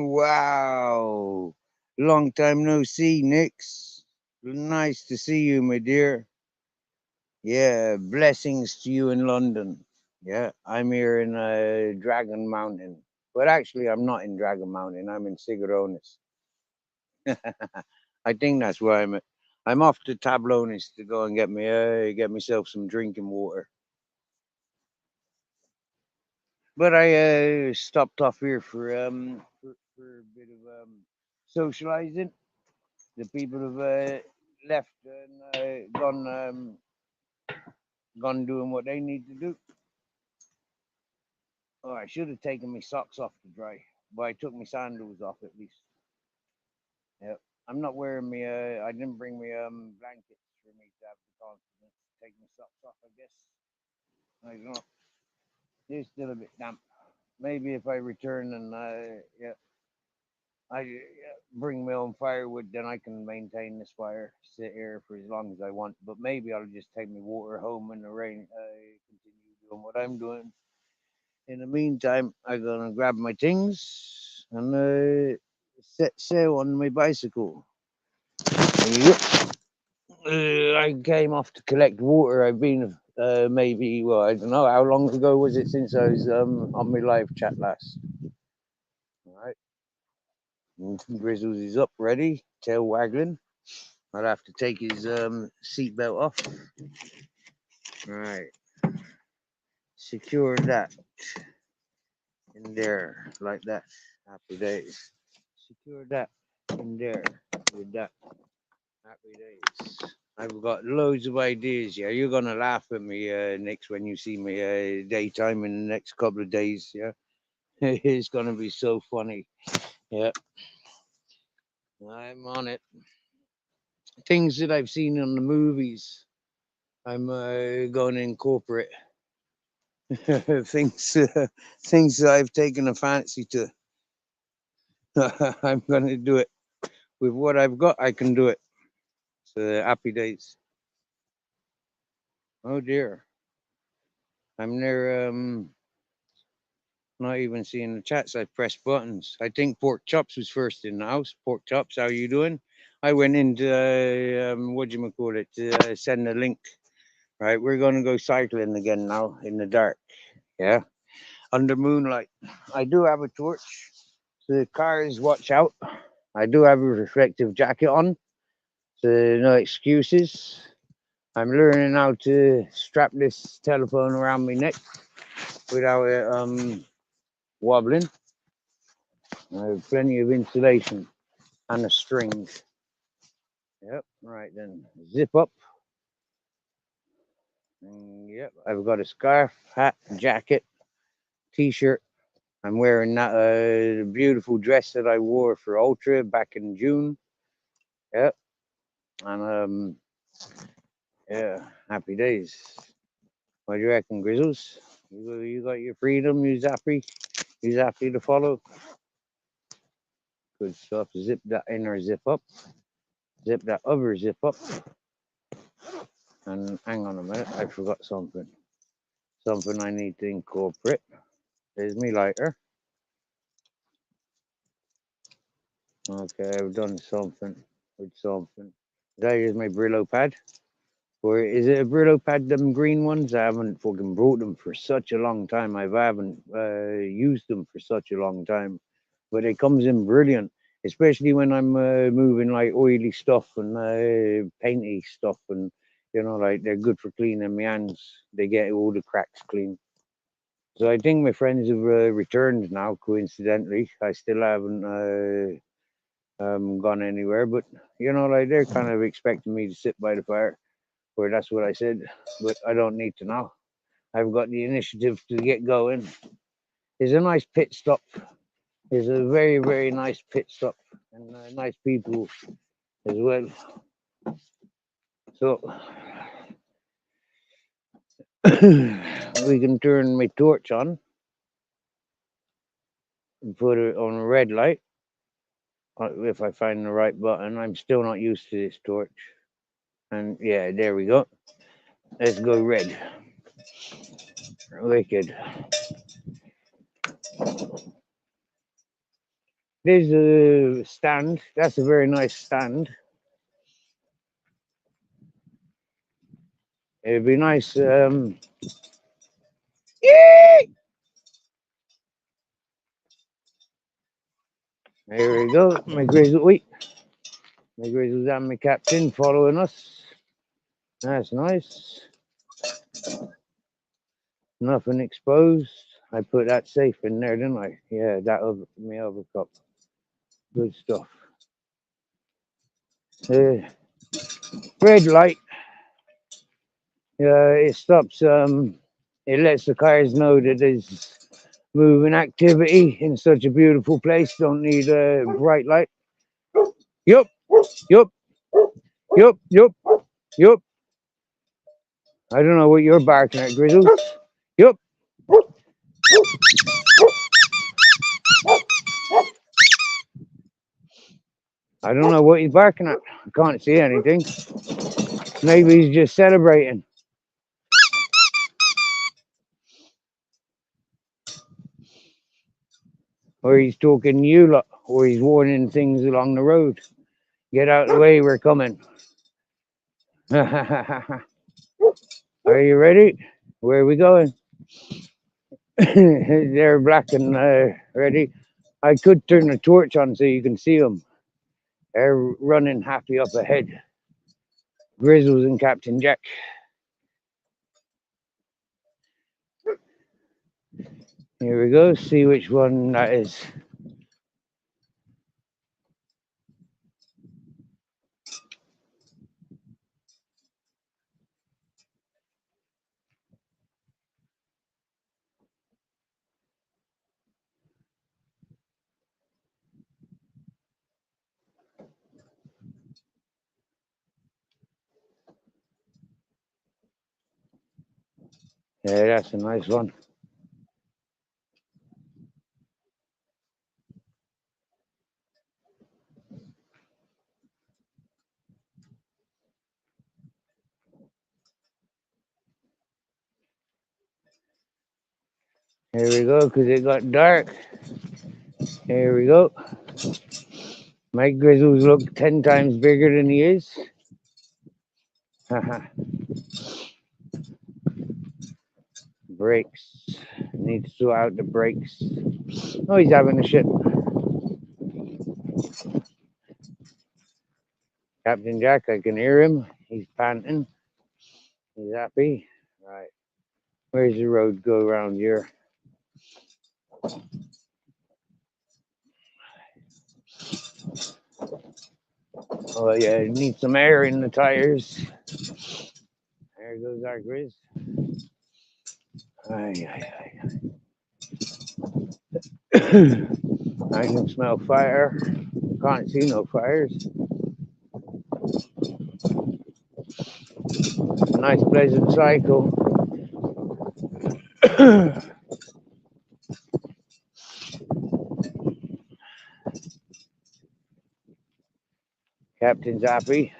Wow. Long time no see, Nix. Nice to see you, my dear. Yeah, blessings to you in London. Yeah, I'm here in Dragon Mountain. But actually, I'm not in Dragon Mountain. I'm in Sigaronis. I think that's where I'm at. I'm off to Tablonis to go and get myself some drinking water. But I stopped off here for a bit of socializing. The people have left and gone doing what they need to do. Oh, I should have taken my socks off to dry, but I took my sandals off at least. Yep. I'm not wearing my. I didn't bring my blankets for me to have the confidence to take my socks off. I guess I don't know. They're still a bit damp. Maybe if I return and yeah, I bring my own firewood, then I can maintain this fire, sit here for as long as I want. But maybe I'll just take my water home in the rain. Continue doing what I'm doing. In the meantime, I'm gonna grab my things and set sail on my bicycle. Yep. I came off to collect water. I've been maybe, well, I don't know how long ago was it since I was on my live chat last. All right. Grizzles is up, ready, tail waggling. I'll have to take his seatbelt off. All right, secure that in there like that. Happy days. Secure that in there with that. Happy days. I've got loads of ideas. Yeah, you're gonna laugh at me next when you see me daytime in the next couple of days. Yeah, it's gonna be so funny. Yeah, I'm on it. Things that I've seen on the movies. I'm going to incorporate things things that I've taken a fancy to. I'm going to do it with what I've got. I can do it. So happy days. Oh dear, I'm there. Not even seeing the chats. I pressed buttons. I think pork chops was first in the house. Pork chops, how you doing? I went into what do you call it to send a link. Right, we're going to go cycling again now in the dark. Yeah, under moonlight. I do have a torch. The cars, watch out. I do have a reflective jacket on, so no excuses. I'm learning how to strap this telephone around my neck without it wobbling. I have plenty of insulation and a string. Yep, right then. Zip up. Yep, I've got a scarf, hat, jacket, t-shirt. I'm wearing that beautiful dress that I wore for Ultra back in June. Yep, and yeah, happy days. What do you reckon, Grizzles? You got your freedom. You happy to follow. Good stuff. Zip that inner zip up. Zip that other zip up. And hang on a minute, I forgot something. Something I need to incorporate. There's me lighter. Okay, I've done something with something. There is my Brillo pad. Or is it a Brillo pad, them green ones? I haven't fucking brought them for such a long time. I haven't used them for such a long time. But it comes in brilliant, especially when I'm moving like oily stuff and painty stuff. And, you know, like they're good for cleaning my hands. They get all the cracks clean. So I think my friends have returned now, coincidentally. I still haven't gone anywhere, but, you know, like they're kind of expecting me to sit by the fire. Or that's what I said, but I don't need to now. I've got the initiative to get going. It's a nice pit stop. It's a very, very nice pit stop and nice people as well. So we can turn my torch on and put it on a red light if I find the right button. I'm still not used to this torch. And yeah, there we go. Let's go red. Wicked. There's a stand. That's a very nice stand. It'd be nice. There we go. My grizzle. Wait. My grizzles and my captain following us. That's nice. Nothing exposed. I put that safe in there, didn't I? Yeah, that over my other cup. Good stuff. Red light. It stops. It lets the cars know that there's moving activity in such a beautiful place. Don't need a bright light. Yup. Yup. Yup. Yup. Yup. I don't know what you're barking at, Grizzles. Yup. I don't know what he's barking at. I can't see anything. Maybe he's just celebrating. Or he's talking to you lot. Or he's warning things along the road. Get out of the way, we're coming. Are you ready? Where are we going? They're black and ready. I could turn the torch on so you can see them. They're running happy up ahead. Grizzles and Captain Jack. Here we go. See which one that is. Yeah, that's a nice one. Here we go, because it got dark. Here we go. My grizzles look 10 times bigger than he is. Brakes. Need to sort out the brakes. Oh, he's having a shit. Captain Jack, I can hear him. He's panting. He's happy. Right. Where's the road go around here? Oh, yeah, it needs some air in the tires. There goes our Grizz. I can smell fire. Can't see no fires. Nice, pleasant cycle. Captain's happy.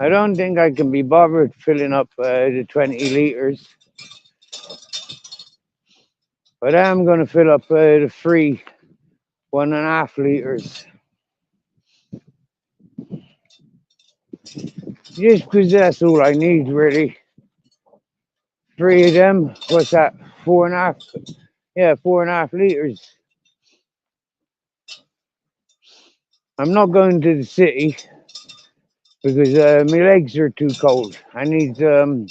I don't think I can be bothered filling up the 20 litres. But I am going to fill up the free 1.5 litres. Just because that's all I need, really. 3 of them. What's that? 4.5? Yeah, 4.5 litres. I'm not going to the city because my legs are too cold. I need my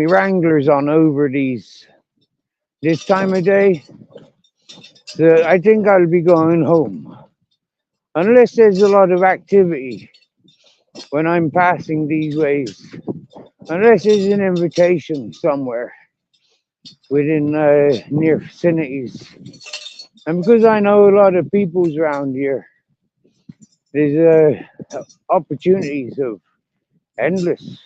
Wranglers on over this time of day. So I think I'll be going home. Unless there's a lot of activity when I'm passing these ways. Unless there's an invitation somewhere within near vicinities. And because I know a lot of people's around here, there's opportunities of endless.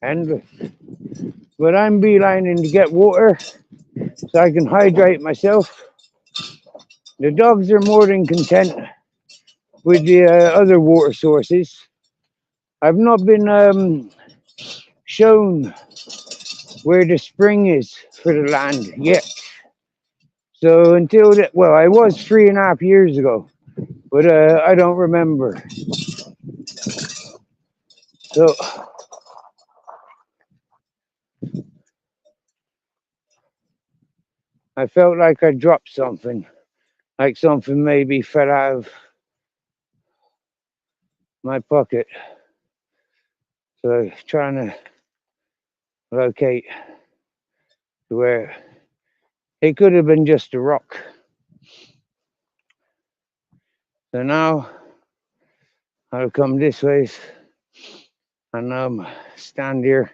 But I'm beelining to get water so I can hydrate myself. The dogs are more than content with the other water sources. I've not been shown where the spring is for the land yet. So until that, well, I was 3.5 years ago, but I don't remember. So I felt like I dropped something, like something maybe fell out of my pocket. So trying to locate where it could have been just a rock. So now I'll come this way and stand here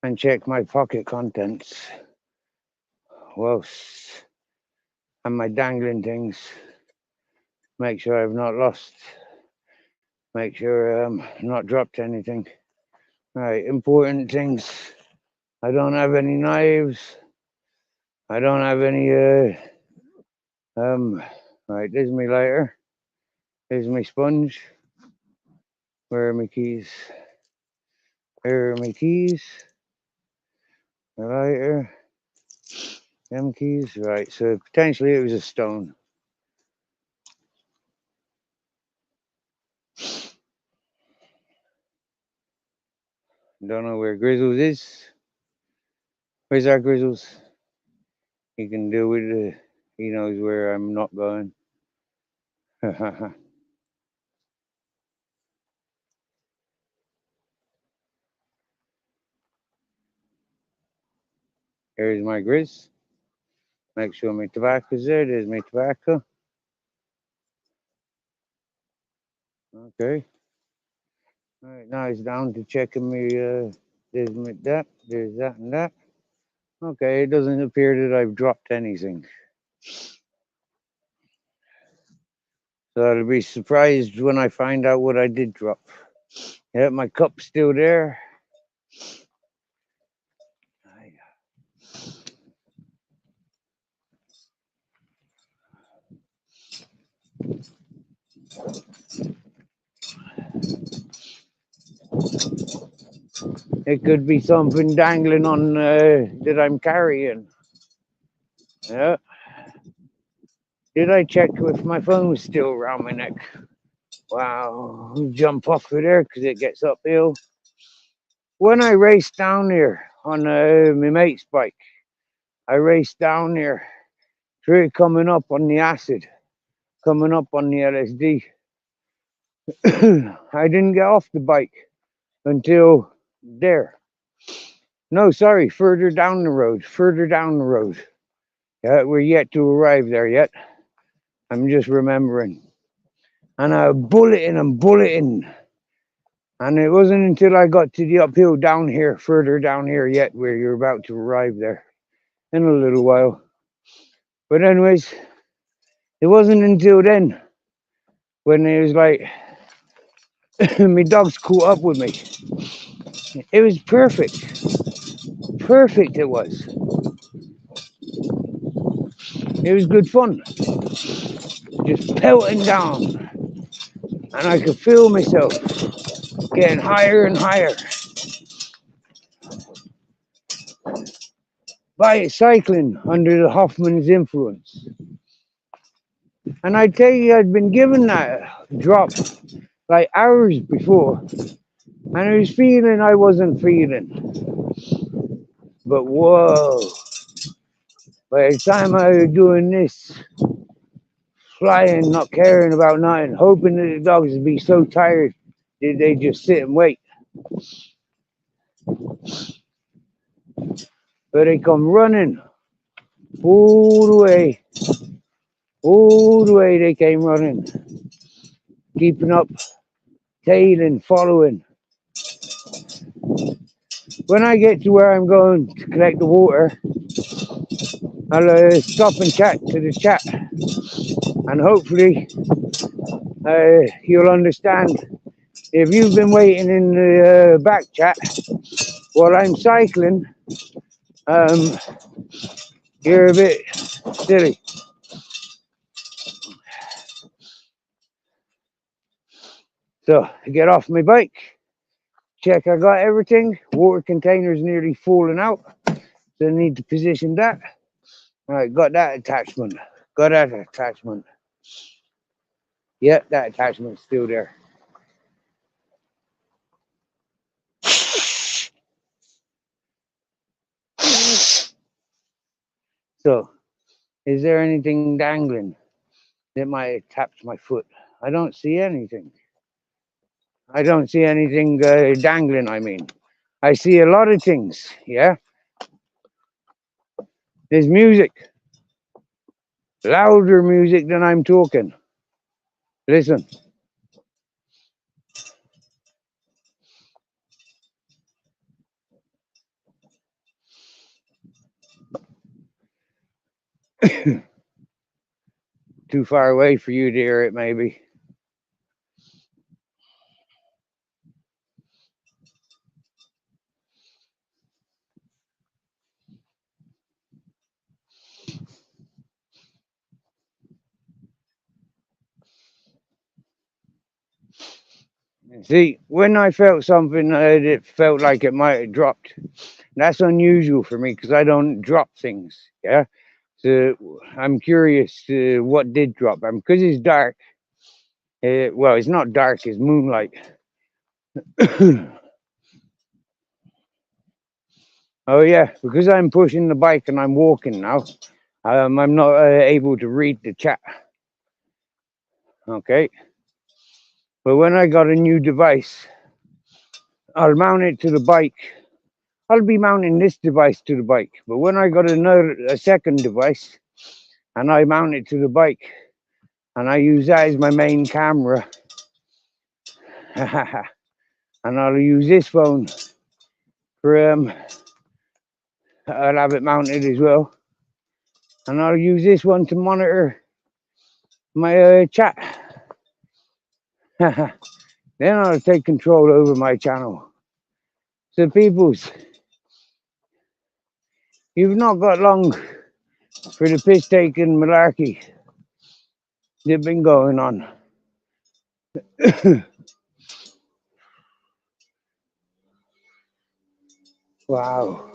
and check my pocket contents. Well, and my dangling things. Make sure I've not lost. Make sure not dropped anything. Right, important things. I don't have any knives. I don't have any right, there's my lighter. There's my sponge. Where are my keys? Where are my keys? My lighter. Them keys. Right, so potentially it was a stone. Don't know where Grizzles is. Where's our Grizzles? He can deal with it. He knows where I'm not going. Here's my Grizz. Make sure my tobacco's there. There's my tobacco. Okay. All right, now it's down to checking me. There's my that. There's that and that. Okay, it doesn't appear that I've dropped anything. So I'll be surprised when I find out what I did drop. Yeah, my cup's still there. It could be something dangling on that I'm carrying. Yeah. Did I check if my phone was still around my neck? Wow, jump off of there because it gets uphill. When I raced down there on my mate's bike, I raced down there through coming up on the acid, coming up on the LSD. I didn't get off the bike until there. No, sorry, further down the road, further down the road. Yeah, we're yet to arrive there yet. I'm just remembering. And I'm bulleting. And it wasn't until I got to the uphill down here, further down here yet, where you're about to arrive there in a little while. But anyways, it wasn't until then when it was like my dogs caught up with me. It was perfect. Perfect it was. It was good fun. Just pelting down. And I could feel myself getting higher and higher. By cycling under the Hoffman's influence. And I tell you, I'd been given that drop like hours before. And I was feeling I wasn't feeling. But whoa, by the time I was doing this, flying, not caring about nothing, hoping that the dogs would be so tired that they just sit and wait. But they come running all the way they came running, keeping up, tailing, following. When I get to where I'm going to collect the water, I'll stop and chat to the chat, and hopefully you'll understand. If you've been waiting in the back chat while I'm cycling, you're a bit silly. So I get off my bike, check I got everything. Water container's nearly falling out, so I need to position that. All right, got that attachment. Got that attachment. Yep, that attachment's still there. So, is there anything dangling that might attach my foot? I don't see anything. I don't see anything dangling, I mean. I see a lot of things, yeah? There's music. Louder music than I'm talking. Listen. Too far away for you to hear it, maybe. See, when I felt something that felt like it might have dropped, that's unusual for me because I don't drop things, yeah? So I'm curious what did drop. Because it's dark. Well, it's not dark, it's moonlight. Oh yeah, because I'm pushing the bike and I'm walking now. I'm not able to read the chat. Okay, but when I got a new device, I'll mount it to the bike. I'll be mounting this device to the bike. But when I got a second device, and I mount it to the bike, and I use that as my main camera, and I'll use this phone for I'll have it mounted as well, and I'll use this one to monitor my chat. Then I'll take control over my channel. So, peoples, you've not got long for the piss taking malarkey that's been going on. Wow.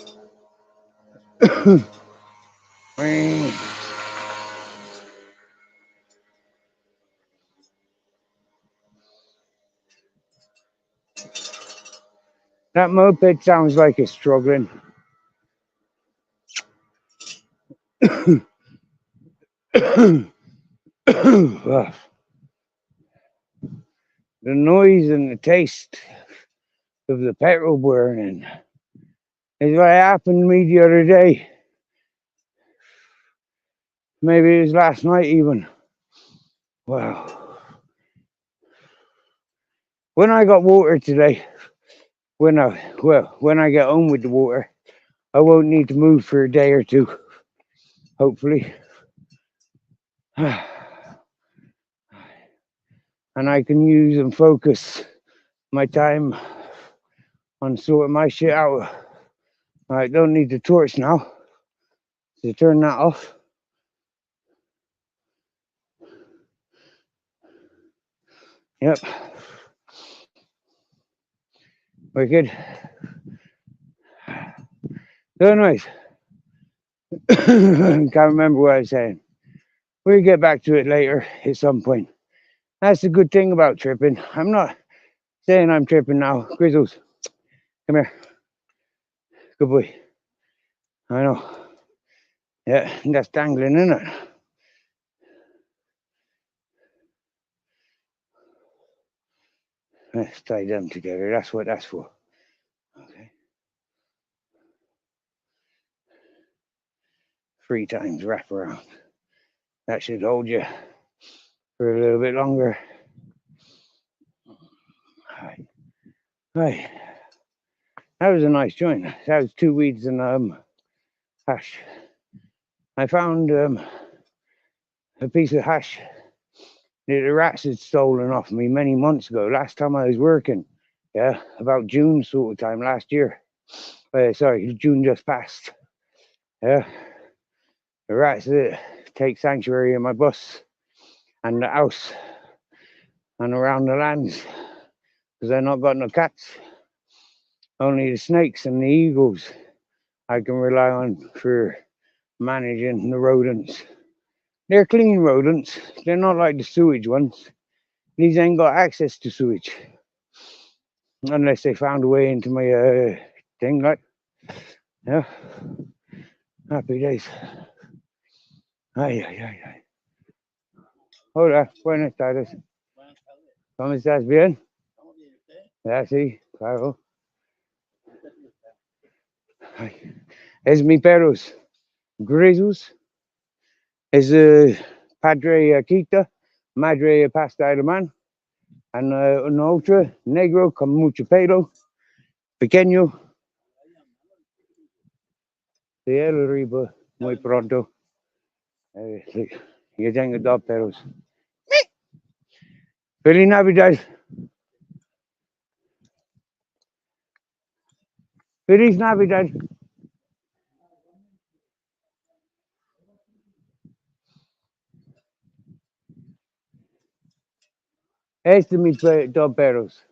That moped sounds like it's struggling. The noise and the taste of the petrol burning is what happened to me the other day. Maybe it was last night even. Wow. When I got water today, when I get home with the water, I won't need to move for a day or two, hopefully. And I can use and focus my time on sorting my shit out. I don't need the torch now. So turn that off. Yep. Wicked. So anyways, can't remember what I was saying. We'll get back to it later at some point. That's the good thing about tripping. I'm not saying I'm tripping now. Grizzles, come here. Good boy. I know. Yeah, that's dangling, isn't it? Let's tie them together. That's what that's for. Okay. 3 times wrap around. That should hold you for a little bit longer. Hi. Hi. That was a nice joint. That was 2 weeds and hash. I found a piece of hash that the rats had stolen off me many months ago. Last time I was working, yeah, about June sort of time last year. Sorry, June just passed. Yeah, the rats that take sanctuary in my bus and the house and around the lands. because I've not got no cats. Only the snakes and the eagles I can rely on for managing the rodents. They're clean rodents. They're not like the sewage ones. These ain't got access to sewage unless they found a way into my thing. Like, yeah, happy days. Ay, ay, ay, ay. Hola, buenas tardes. ¿Cómo estás? ¿Bien? Ya, sí, claro. Ay. Es mi perros. Grisus. Es padre Quita, madre pasta alemán. And una otra, negro con mucho pelo, pequeño. De él arriba, muy pronto. Sí. Yo tengo dos perros. Feliz Navidad. Feliz Navidad. Este mis dos perros.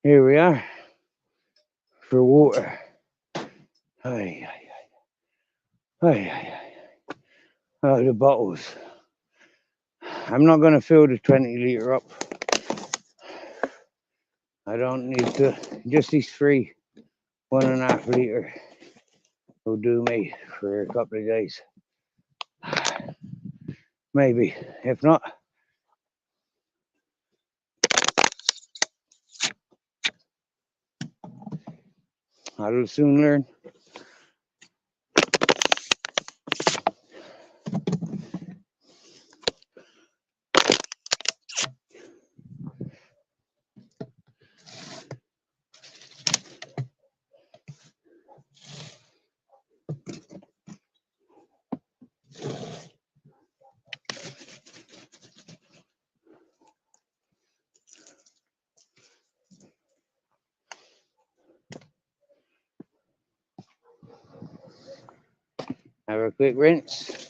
Here we are for water. Ay, ay, ay. Ay, ay, ay. Oh, the bottles. I'm not going to fill the 20 litre up. I don't need to. Just these 3, 1.5 litre will do me for a couple of days. Maybe. If not, I'll soon learn. Have a quick rinse.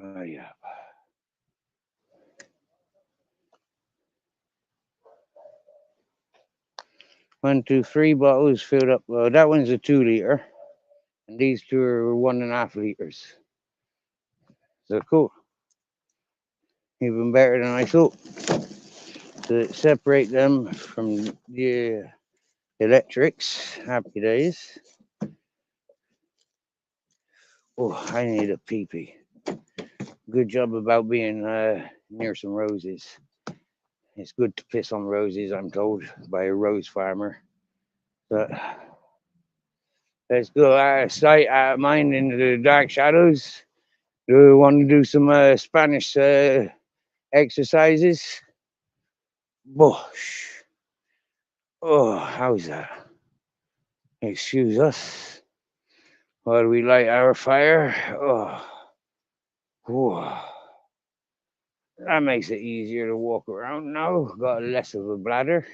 Oh, yeah. 1, 2, 3 bottles filled up. Well, that one's a 2 litre, and these 2 are 1.5 litres. So cool. Even better than I thought. To separate them from the electrics. Happy days. Oh, I need a pee-pee. Good job about being near some roses. It's good to piss on roses, I'm told, by a rose farmer. But Let's go out of sight, out of mind into the dark shadows. Do we want to do some Spanish exercises? Bosh. Oh, how's that? Excuse us while we light our fire. Oh, whoa. That makes it easier to walk around now. Got less of a bladder.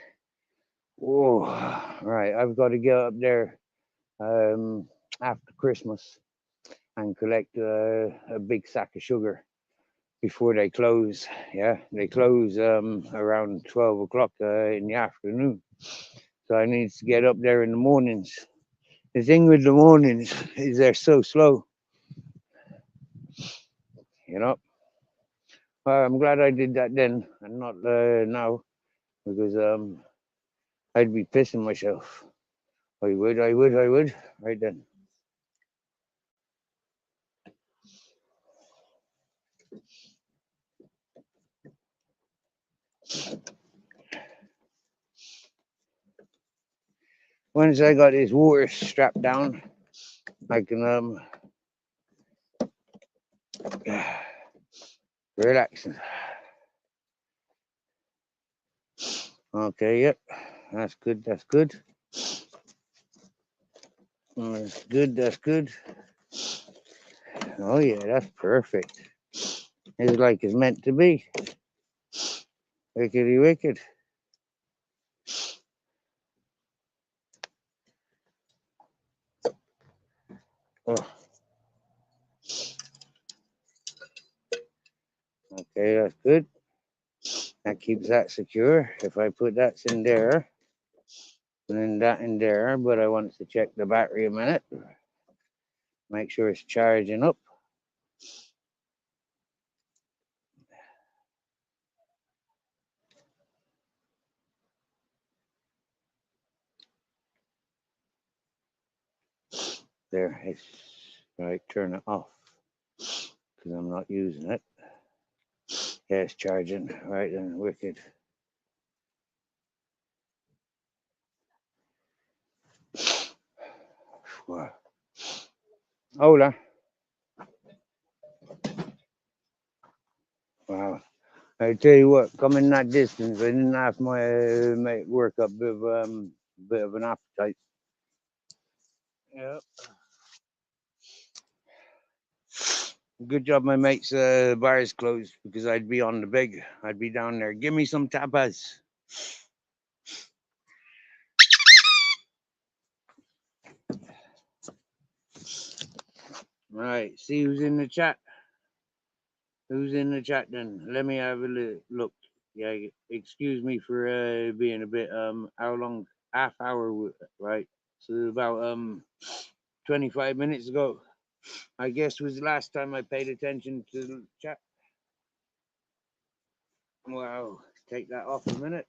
Whoa. Right, I've got to get up there after Christmas and collect a big sack of sugar before they close. Yeah, they close around 12 o'clock in the afternoon. So I need to get up there in the mornings. The thing with the mornings is they're so slow, you know. I'm glad I did that then and not now because I'd be pissing myself. I would. Right then. Once I got this water strapped down, I can relax. Okay, yep, that's good. That's good. That's good. That's good. Oh yeah, that's perfect. It's like it's meant to be. Wickedy wicked. Oh, okay, that's good. That keeps that secure. If I put that in there, and then that in there, but I want to check the battery a minute. Make sure it's charging up. There, it's right. Turn it off because I'm not using it. Yeah, it's charging. Right then, wicked. Hola. Wow. I tell you what, coming that distance, I didn't have my mate work up bit of an appetite. Yeah. Good job, my mate's bar is closed because I'd be on the big. I'd be down there. Give me some tapas. All right. See who's in the chat. Who's in the chat then? Let me have a look. Yeah. Excuse me for being a bit how long? Half hour, right? So about 25 minutes ago, I guess was the last time I paid attention to the chat. Wow, take that off a minute.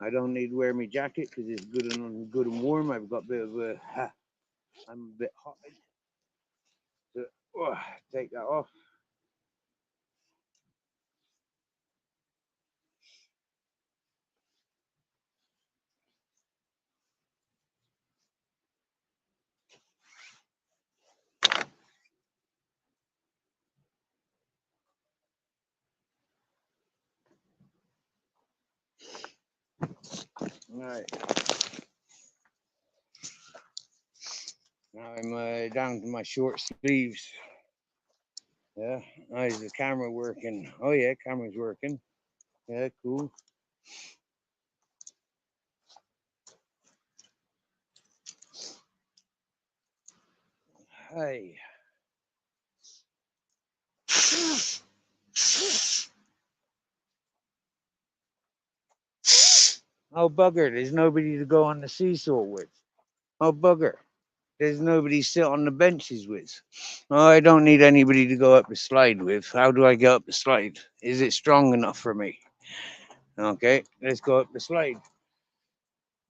I don't need to wear my jacket because it's good and warm. I've got a bit of a, I'm a bit hot. So, take that off. All right. Now I'm down to my short sleeves. Yeah. Now is the camera working? Oh yeah, camera's working. Yeah, cool. Hey. Oh bugger! There's nobody to go on the seesaw with. Oh bugger! There's nobody sit on the benches with. Oh, I don't need anybody to go up the slide with. How do I get up the slide? Is it strong enough for me? Okay, let's go up the slide.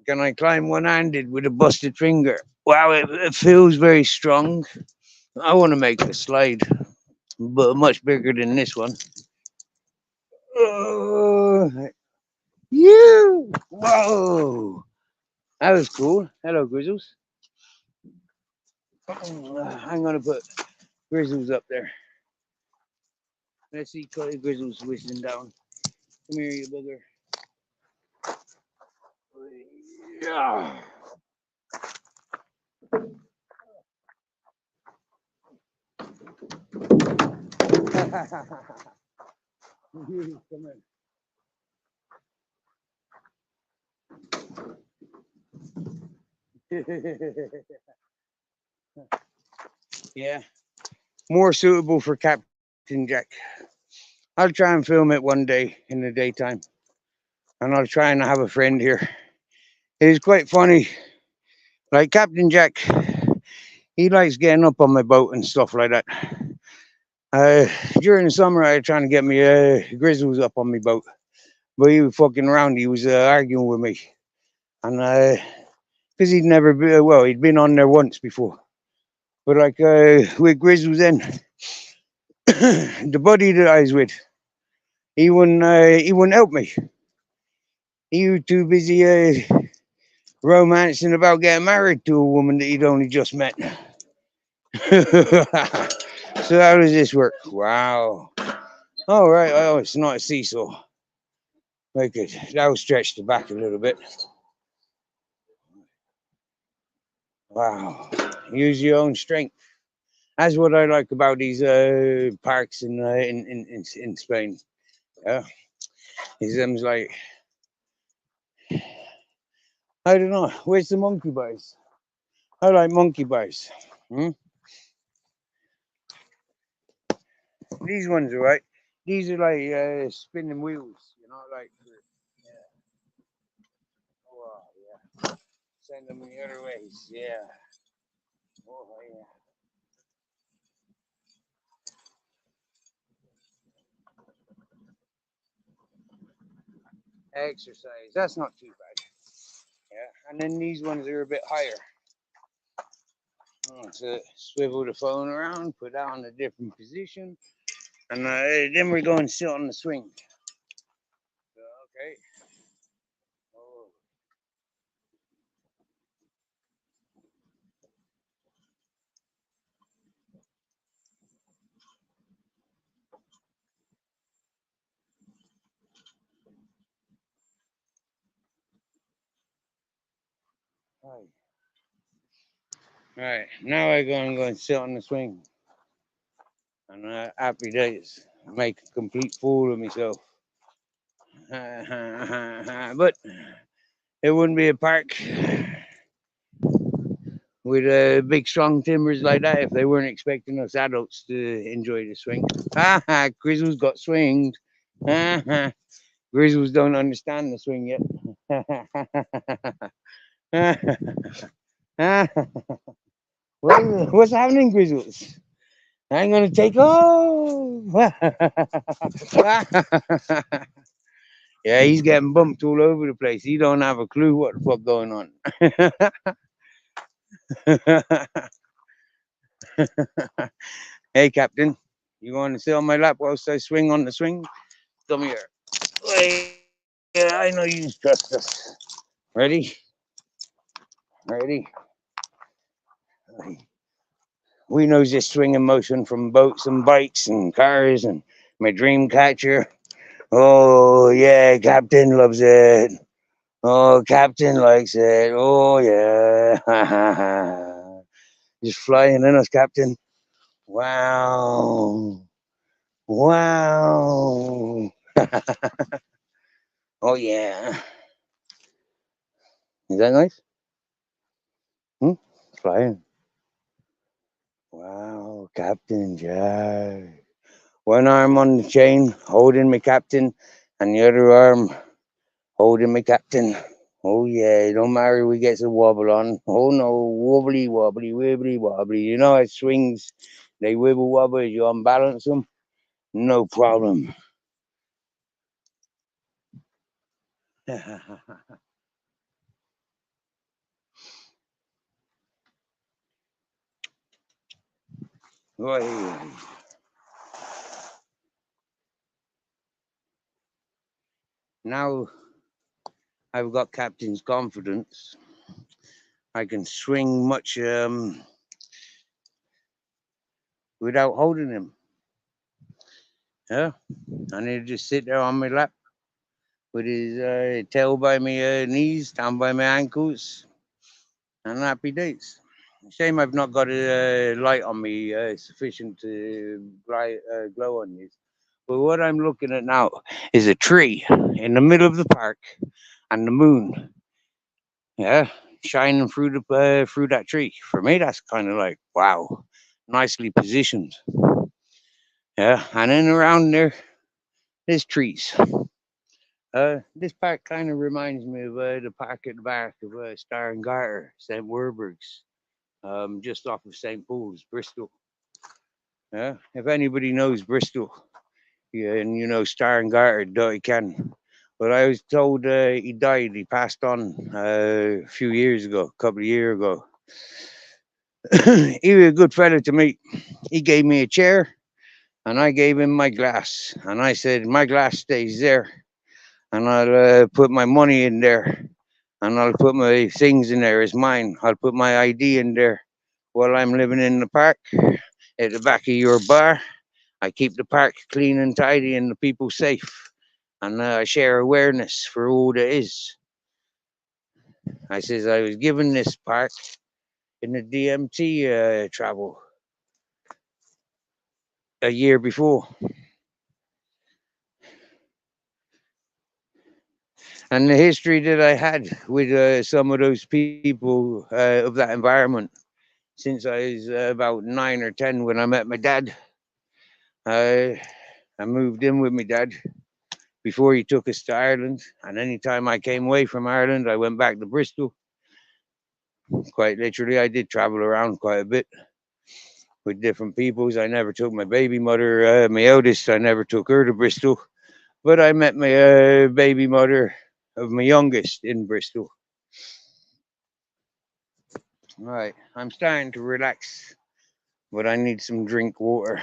Can I climb one-handed with a busted finger? Wow, it feels very strong. I want to make the slide, but much bigger than this one. Oh, you! Whoa! That was cool. Hello, Grizzles. I'm gonna put Grizzles up there. Let's see Grizzles whistling down. Come here, you bugger. Yeah. Come in. Yeah, more suitable for Captain Jack. I'll try and film it one day in the daytime, and I'll try and have a friend here. It's quite funny. Like Captain Jack, he likes getting up on my boat and stuff like that. Uh, During the summer, I was trying to get me Grizzles up on my boat, but he was fucking around. He was arguing with me, and because he'd never been, well, he'd been on there once before, but like with Grizzles, then the buddy that I was with, he wouldn't help me. He was too busy romancing about getting married to a woman that he'd only just met. So how does this work? Wow. All right. Oh, it's not a seesaw. Very good. That will stretch the back a little bit. Wow. Use your own strength. That's what I like about these parks in Spain. Yeah. Is them like, I don't know. Where's the monkey bars? I like monkey bars. Hmm? These ones are right. These are like spinning wheels, you know, like yeah. Oh yeah. Send them the other ways. Yeah. Oh yeah. Exercise. That's not too bad. Yeah. And then these ones are a bit higher. So swivel the phone around, put that on a different position, and then we're going to sit on the swing. So, okay. Oh. Right. Right. Now I'm going to go and sit on the swing. And happy days. Make a complete fool of myself. But it wouldn't be a park with big strong timbers like that if they weren't expecting us adults to enjoy the swing. Grizzles got swinged. Grizzles don't understand the swing yet. What's happening, Grizzles? I'm gonna take off. Yeah, he's getting bumped all over the place. He don't have a clue what the fuck going on. Hey, Captain, you want to sit on my lap whilst I swing on the swing? Come here. Wait, yeah, I know you trust us. Ready? Ready? We knows this swinging motion from boats and bikes and cars and my dream catcher. Oh yeah, Captain loves it. Oh, Captain likes it. Oh yeah. Just flying in us, Captain. Wow. Wow. Oh yeah. Is that nice? Hmm? Flying. Wow, Captain Jack. One arm on the chain, holding me, Captain, and the other arm holding me, Captain. Oh yeah, don't matter we get a wobble on. Oh no, wobbly wobbly wibbly wobbly. You know how swings, they wibble wobble as you unbalance them. No problem. Right. Now I've got Captain's confidence. I can swing much without holding him. Yeah, and he'll just sit there on my lap with his tail by my knees, down by my ankles, and happy days. Shame I've not got a light on me sufficient to glow on this. But what I'm looking at now is a tree in the middle of the park and the moon, yeah, shining through that tree. For me, that's kind of like wow, nicely positioned. Yeah, and then around there, there's trees. This park kind of reminds me of the park at the back of Star and Garter, St. Werburgh's, just off of St. Paul's, Bristol. Yeah, if anybody knows Bristol, yeah, and you know Star and Garter, Dirty Can. But I was told he died. He passed on a few years ago, a couple of years ago. He was a good fella to meet. He gave me a chair, and I gave him my glass, and I said, "My glass stays there, and I'll put my money in there, and I'll put my things in there as mine. I'll put my ID in there while I'm living in the park at the back of your bar. I keep the park clean and tidy and the people safe, and I share awareness for all there is." I says I was given this park in the DMT travel a year before, and the history that I had with some of those people of that environment since I was about 9 or 10 when I met my dad. I I moved in with my dad before he took us to Ireland, and any time I came away from Ireland, I went back to Bristol. Quite literally, I did travel around quite a bit with different peoples. I never took my baby mother, my eldest. I never took her to Bristol, but I met my baby mother of my youngest in Bristol. All right, I'm starting to relax, but I need some drink water.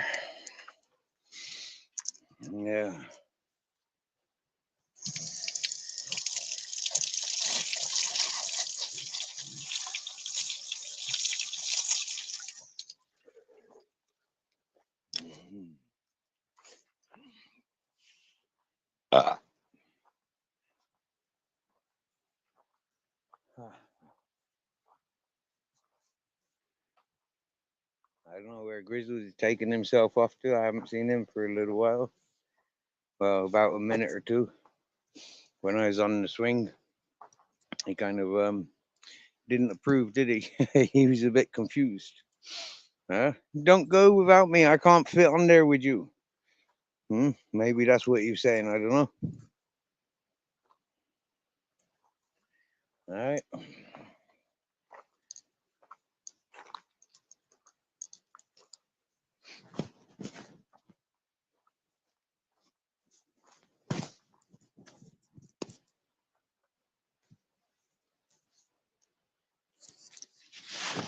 Yeah. Uh, I don't know where Grizzly's taking himself off to. I haven't seen him for a little while. Well, about a minute or two. When I was on the swing, he kind of didn't approve, did he? He was a bit confused. Huh? Don't go without me. I can't fit on there with you. Maybe that's what you're saying. I don't know. All right.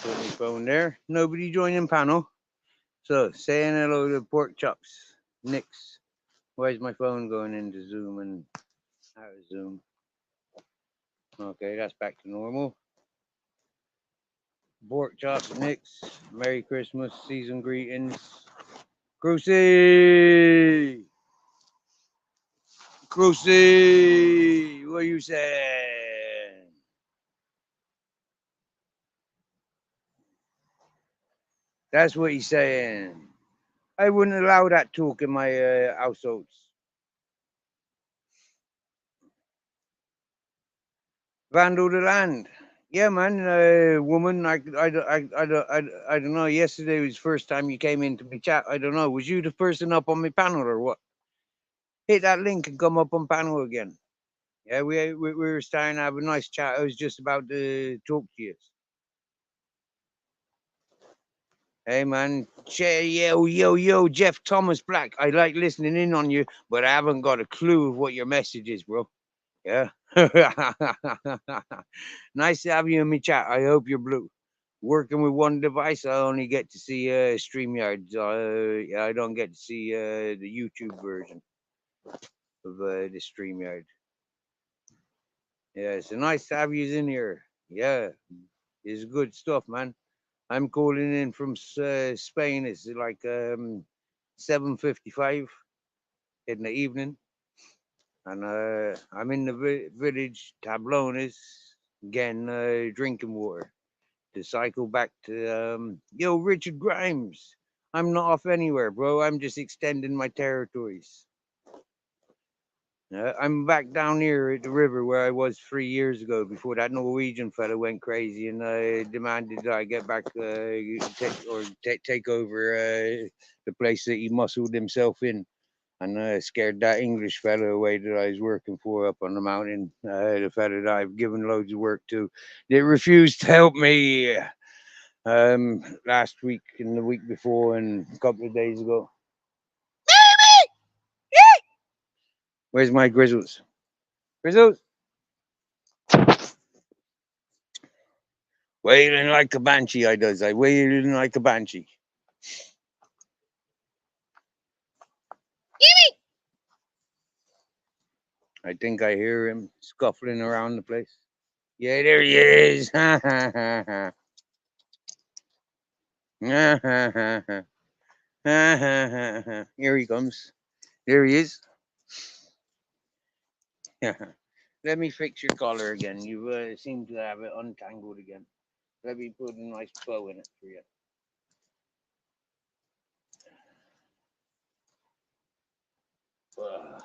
Put my phone there. Nobody joining panel. So saying hello to pork chops. Nix. Why is my phone going into Zoom and out of Zoom? Okay, that's back to normal. Pork chops, Nix. Merry Christmas. Season greetings. Crucy! Crucy! What you saying? That's what he's saying. I wouldn't allow that talk in my households. Vandal the land. Yeah, man, woman. I don't know. Yesterday was the first time you came into my chat. I don't know. Was you the person up on my panel or what? Hit that link and come up on panel again. Yeah, we were starting to have a nice chat. I was just about to talk to you. Hey man, yo, Jeff Thomas Black. I like listening in on you, but I haven't got a clue of what your message is, bro. Yeah. Nice to have you in my chat. I hope you're blue. Working with one device, I only get to see StreamYard. Yeah, I don't get to see the YouTube version of the StreamYard. Yeah, so nice to have you in here. Yeah, it's good stuff, man. I'm calling in from Spain. It's like 7:55 in the evening, and I'm in the village Tablones getting drinking water to cycle back to yo Richard Grimes. I'm not off anywhere, bro. I'm just extending my territories. I'm back down here at the river where I was 3 years ago before that Norwegian fella went crazy and demanded that I get back take over the place that he muscled himself in and scared that English fella away that I was working for up on the mountain. The fella that I've given loads of work to, that refused to help me last week and the week before and a couple of days ago. Where's my Grizzles? Grizzles? Wailing like a banshee, I does. I wailing like a banshee. I think I hear him scuffling around the place. Yeah, there he is. Ha ha ha ha. Ha ha ha ha. Ha ha ha ha. Here he comes. There he is. Let me fix your collar again. You seem to have it untangled again. Let me put a nice bow in it for you. Uh,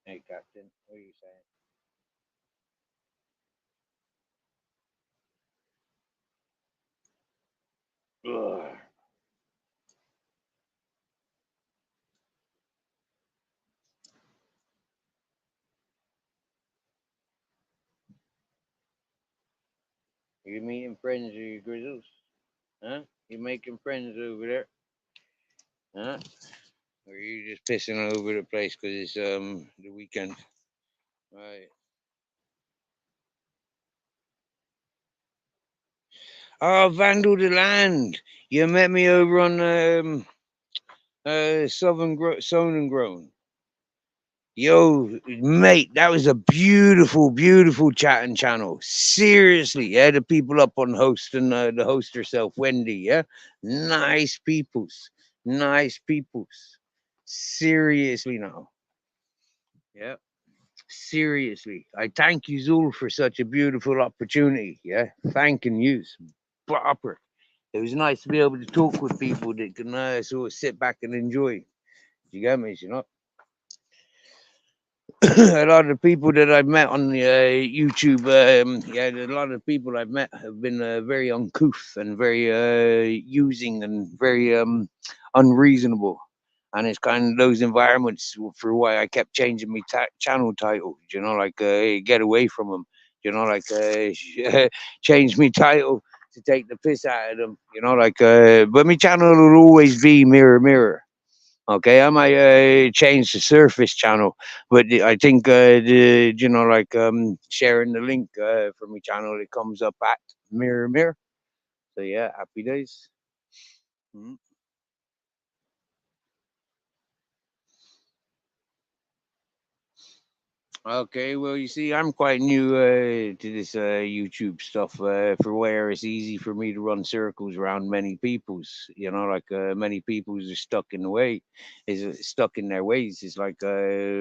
hey, Captain, what are you saying? Ugh. You meeting friends with your grizzles? Huh? You making friends over there? Huh? Or are you just pissing all over the place because it's the weekend? Right. Oh, Vandal the Land. You met me over on Southern Grown. Yo, mate, that was a beautiful, beautiful chatting channel. Seriously, yeah, the people up on host and the host herself, Wendy, yeah, nice peoples, nice peoples. Seriously, now, yeah, seriously, I thank you all for such a beautiful opportunity. Yeah, thanking yous, proper. It was nice to be able to talk with people that can sort of sit back and enjoy. You get me, you know? A lot of the people that I've met on the YouTube, yeah, a lot of people I've met have been very uncouth and very using and very unreasonable. And it's kind of those environments for why I kept changing my channel title, you know, like get away from them, you know, like change my title to take the piss out of them, you know, like, but my channel will always be Mirror Mirror. Okay, I might change the Surface channel, but I think you know, like sharing the link for my channel, it comes up at Mirror Mirror. So yeah, happy days. Mhm. Okay, well, you see, I'm quite new to this YouTube stuff. For where it's easy for me to run circles around many people's, you know, like many people's are stuck in the way, is stuck in their ways. It's like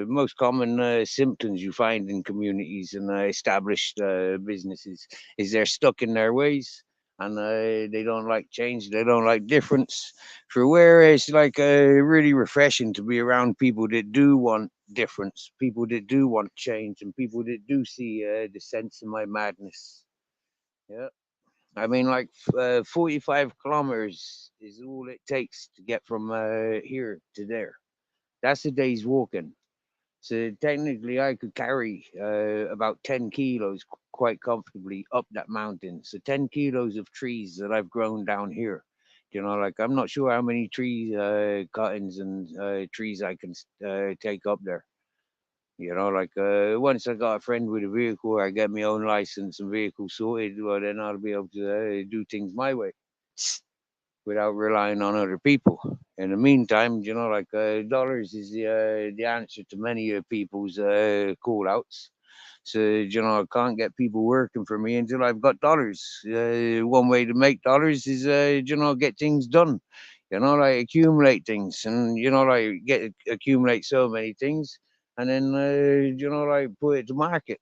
most common symptoms you find in communities and established businesses is they're stuck in their ways and they don't like change, they don't like difference. For where it's like really refreshing to be around people that do want difference, people that do want change, and people that do see the sense in my madness. Yeah, I mean, like 45 kilometers is all it takes to get from here to there. That's a day's walking. So technically, I could carry about 10 kilos quite comfortably up that mountain. So 10 kilos of trees that I've grown down here. You know, like I'm not sure how many trees, cuttings, and trees I can take up there. Like once I got a friend with a vehicle, I get my own license and vehicle sorted. Well, then I'll be able to do things my way without relying on other people. In the meantime, dollars is the answer to many of people's call outs. So, I can't get people working for me until I've got dollars. One way to make dollars is, get things done. Like accumulate things, and like get accumulate so many things, and then like put it to market.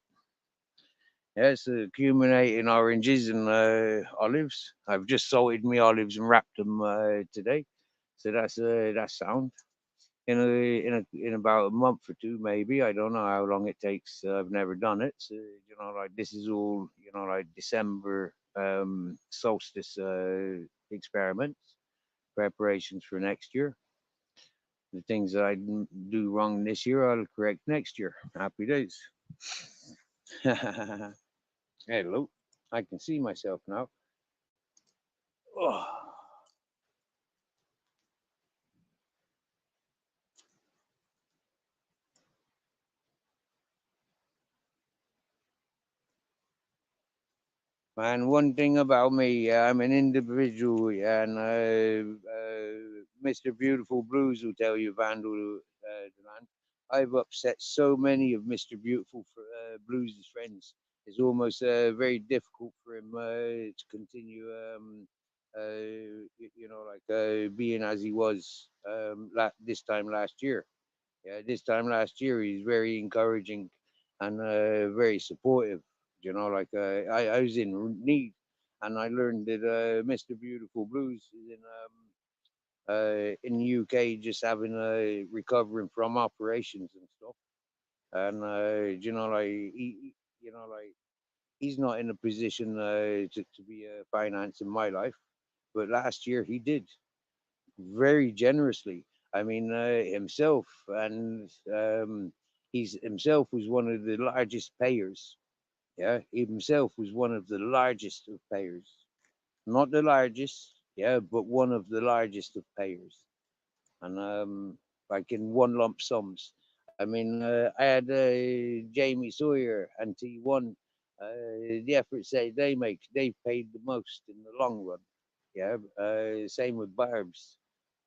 Yes, accumulating oranges and olives. I've just salted my olives and wrapped them today, so that's sound. In about a month or two, maybe. I don't know how long it takes. I've never done it. So, like this is all like December solstice experiments, preparations for next year. The things that I didn't do wrong this year, I'll correct next year. Happy days. Hello, I can see myself now. Oh, man, one thing about me, I'm an individual, and Mr. Beautiful Blues will tell you, Vandal Deland, I've upset so many of Mr. Beautiful Blues' friends. It's almost very difficult for him to continue, being as he was this time last year. Yeah, this time last year he's very encouraging and very supportive. I was in need, and I learned that Mr. Beautiful Blues is in the UK, just having recovering from operations and stuff. And he's not in a position to be financing my life, but last year he did very generously. I mean, himself, and he's himself was one of the largest payers. Yeah, he himself was one of the largest of payers, not the largest, yeah, but one of the largest of payers, and like in one lump sums. I mean, I had Jamie Sawyer and T1. The efforts they make, they paid the most in the long run. Yeah, same with Barb's.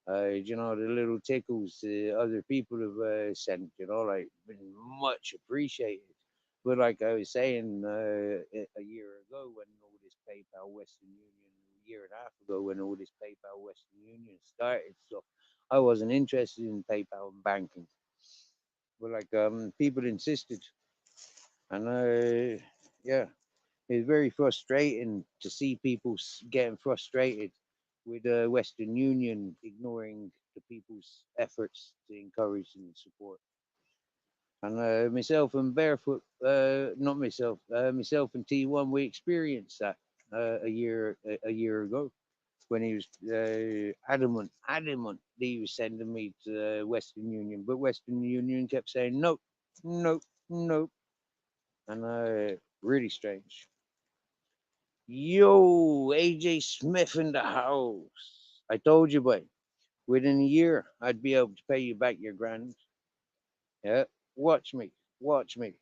The little tickles other people have sent, like been much appreciated. But like I was saying a year ago, when all this PayPal Western Union, a year and a half ago, when all this PayPal Western Union started stuff, I wasn't interested in PayPal and banking. But like people insisted, and yeah, it's very frustrating to see people getting frustrated with Western Union ignoring the people's efforts to encourage and support. And myself and Barefoot, not myself, myself and T1, we experienced that a year ago when he was adamant that he was sending me to Western Union, but Western Union kept saying no, no, no, and really strange. Yo, AJ Smith in the house. I told you, boy, within a year, I'd be able to pay you back your grand. Yeah, watch me, watch me.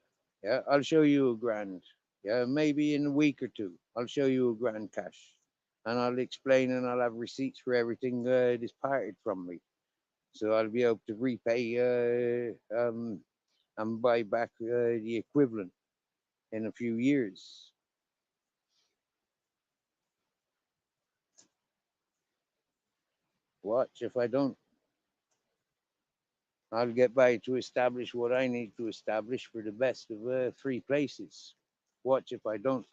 Yeah, I'll show you a grand. Yeah, maybe in a week or two, I'll show you a grand cash. And I'll explain and I'll have receipts for everything that's parted from me. So I'll be able to repay and buy back the equivalent in a few years. Watch if I don't. I'll get by to establish what I need to establish for the best of three places. Watch if I don't.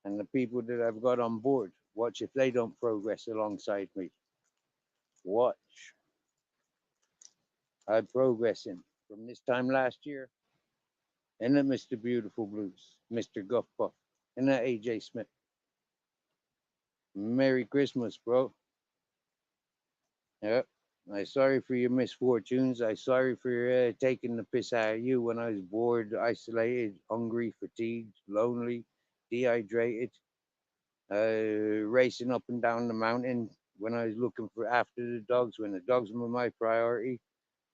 And the people that I've got on board, watch if they don't progress alongside me. Watch. I'm progressing from this time last year. And that Mr. Beautiful Blues, Mr. Guff Puff, and that AJ Smith. Merry Christmas, bro. Yep. I'm sorry for your misfortunes. I'm sorry for taking the piss out of you when I was bored, isolated, hungry, fatigued, lonely, dehydrated, racing up and down the mountain when I was looking for after the dogs, when the dogs were my priority.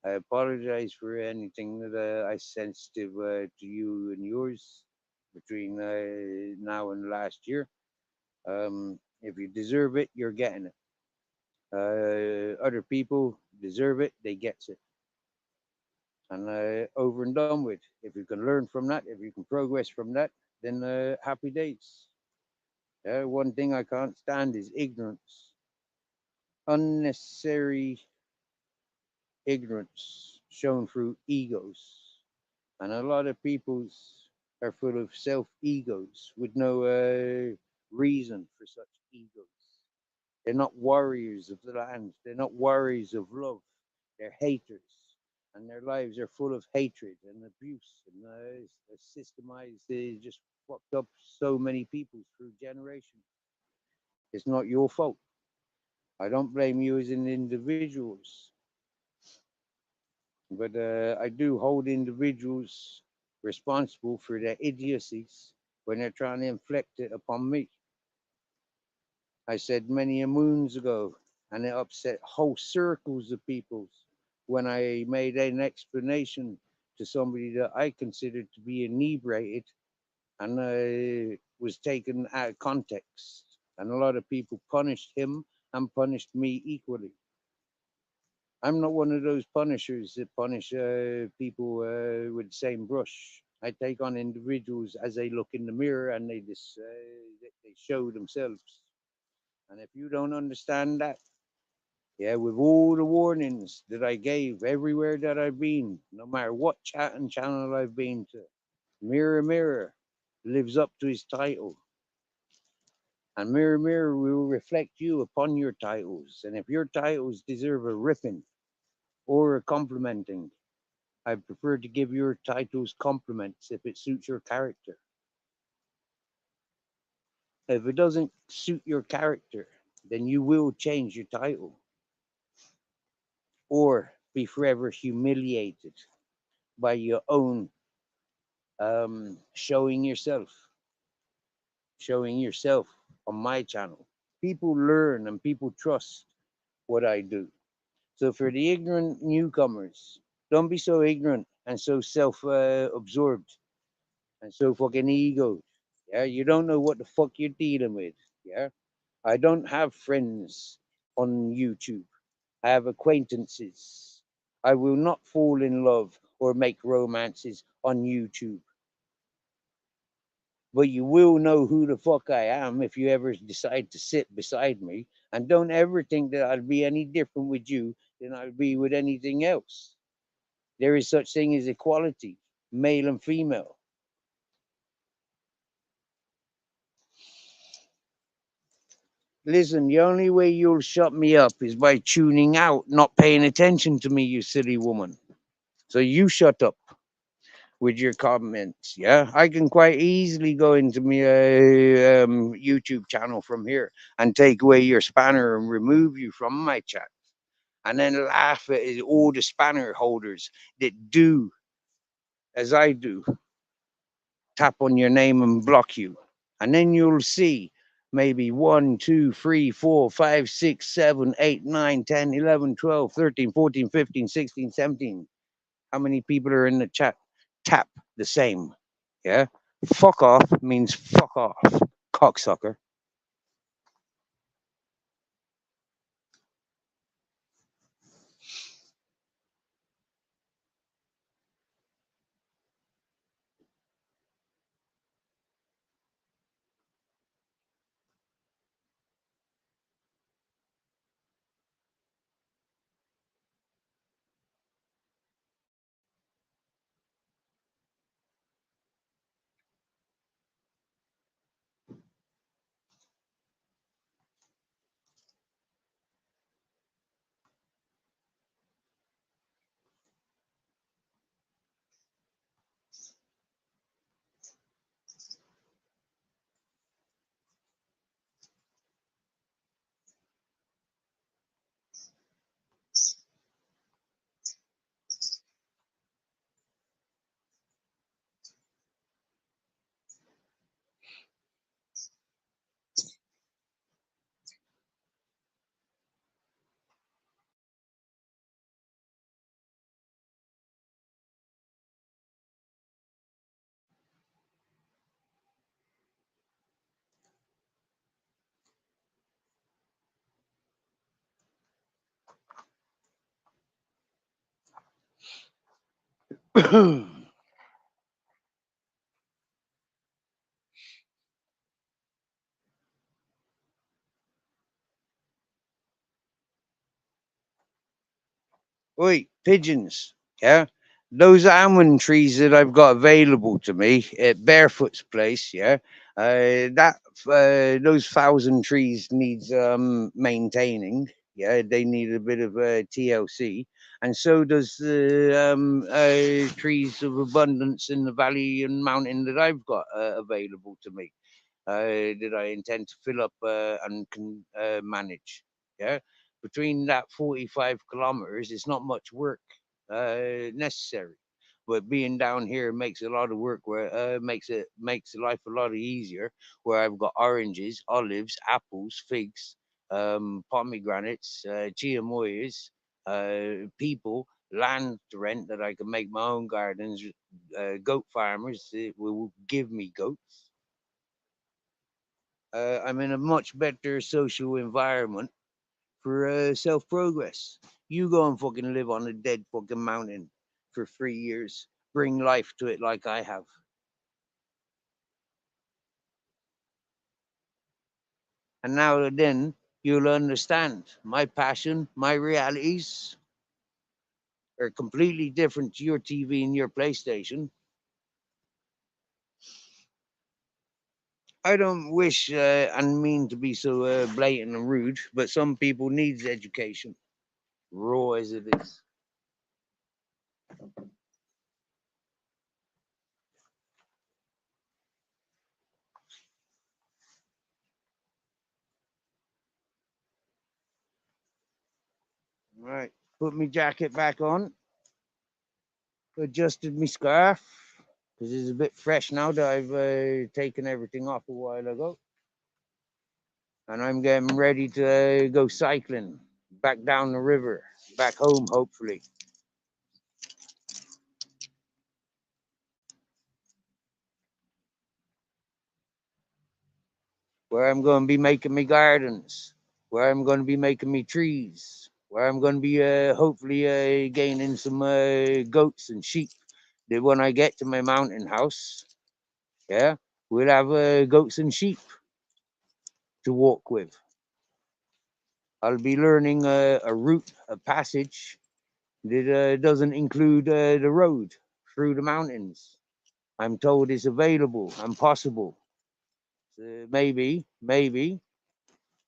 I apologize for anything that I sensitive to you and yours between now and last year. If you deserve it, you're getting it. Other people deserve it, they gets it. And over and done with. If you can learn from that, if you can progress from that, then happy days. One thing I can't stand is ignorance, unnecessary ignorance shown through egos. And a lot of peoples are full of self egos with no reason for such egos. They're not warriors of the land. They're not warriors of love. They're haters. And their lives are full of hatred and abuse and systemized. They just fucked up so many people through generations. It's not your fault. I don't blame you as an individuals, but I do hold individuals responsible for their idiocies when they're trying to inflict it upon me. I said many a moons ago, and it upset whole circles of peoples when I made an explanation to somebody that I considered to be inebriated and was taken out of context. And a lot of people punished him and punished me equally. I'm not one of those punishers that punish people with the same brush. I take on individuals as they look in the mirror and they show themselves. And if you don't understand that, yeah, with all the warnings that I gave everywhere that I've been, no matter what chat and channel I've been to, Mirror Mirror lives up to his title. And Mirror Mirror will reflect you upon your titles. And if your titles deserve a ripping or a complimenting, I prefer to give your titles compliments if it suits your character. If it doesn't suit your character, then you will change your title or be forever humiliated by your own showing yourself on my channel. People learn and people trust what I do. So for the ignorant newcomers, don't be so ignorant and so self absorbed and so fucking ego. Yeah, you don't know what the fuck you're dealing with. Yeah, I don't have friends on YouTube. I have acquaintances. I will not fall in love or make romances on YouTube. But you will know who the fuck I am if you ever decide to sit beside me. And don't ever think that I'll be any different with you than I'll be with anything else. There is such thing as equality, male and female. Listen, the only way you'll shut me up is by tuning out, not paying attention to me, you silly woman. So you shut up with your comments. Yeah, I can quite easily go into my YouTube channel from here and take away your spanner and remove you from my chat, and then laugh at all the spanner holders that do as I do, tap on your name and block you, and then you'll see maybe 1, 2, 3, 4, 5, 6, 7, 8, 9, 10, 11, 12, 13, 14, 15, 16, 17. How many people are in the chat? Tap the same. Yeah. Fuck off means fuck off, cocksucker. Wait, pigeons. Yeah. Those almond trees that I've got available to me at Barefoot's place, yeah. That those 1,000 trees needs maintaining. Yeah, they need a bit of TLC, and so does the trees of abundance in the valley and mountain that I've got available to me that I intend to fill up and can manage. Yeah, between that 45 kilometers, it's not much work necessary. But being down here makes a lot of work where makes life a lot easier. Where I've got oranges, olives, apples, figs, pomegranates, chiamoyas, people, land to rent that I can make my own gardens. Goat farmers that will give me goats. I'm in a much better social environment for self progress. You go and fucking live on a dead fucking mountain for 3 years, bring life to it like I have. And now and then you'll understand my passion, my realities are completely different to your TV and your PlayStation. I don't wish and mean to be so blatant and rude, but some people needs education, raw as it is. All right, put my jacket back on, adjusted my scarf because it's a bit fresh now that I've taken everything off a while ago, and I'm getting ready to go cycling back down the river, back home, hopefully, where I'm going to be making me gardens, where I'm going to be making me trees, where I'm going to be hopefully gaining some goats and sheep. That when I get to my mountain house, yeah, we'll have goats and sheep to walk with. I'll be learning a route, a passage that doesn't include the road through the mountains. I'm told it's available and possible. So maybe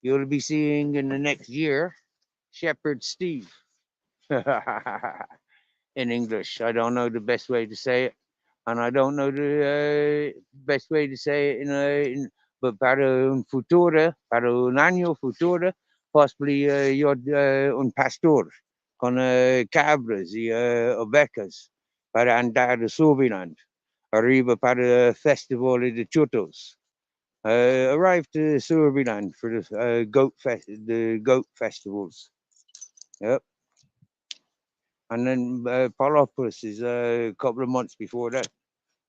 you'll be seeing in the next year Shepherd Steve in English. I don't know the best way to say it, and I don't know the best way to say it but para un futuro, para un año futuro, possibly you're un pastor con cabras y ovecas para andar de Surinam, arriba para festival de chutos. Arrived to Surinam for the the goat festivals. Yep. And then Palopus is a couple of months before that.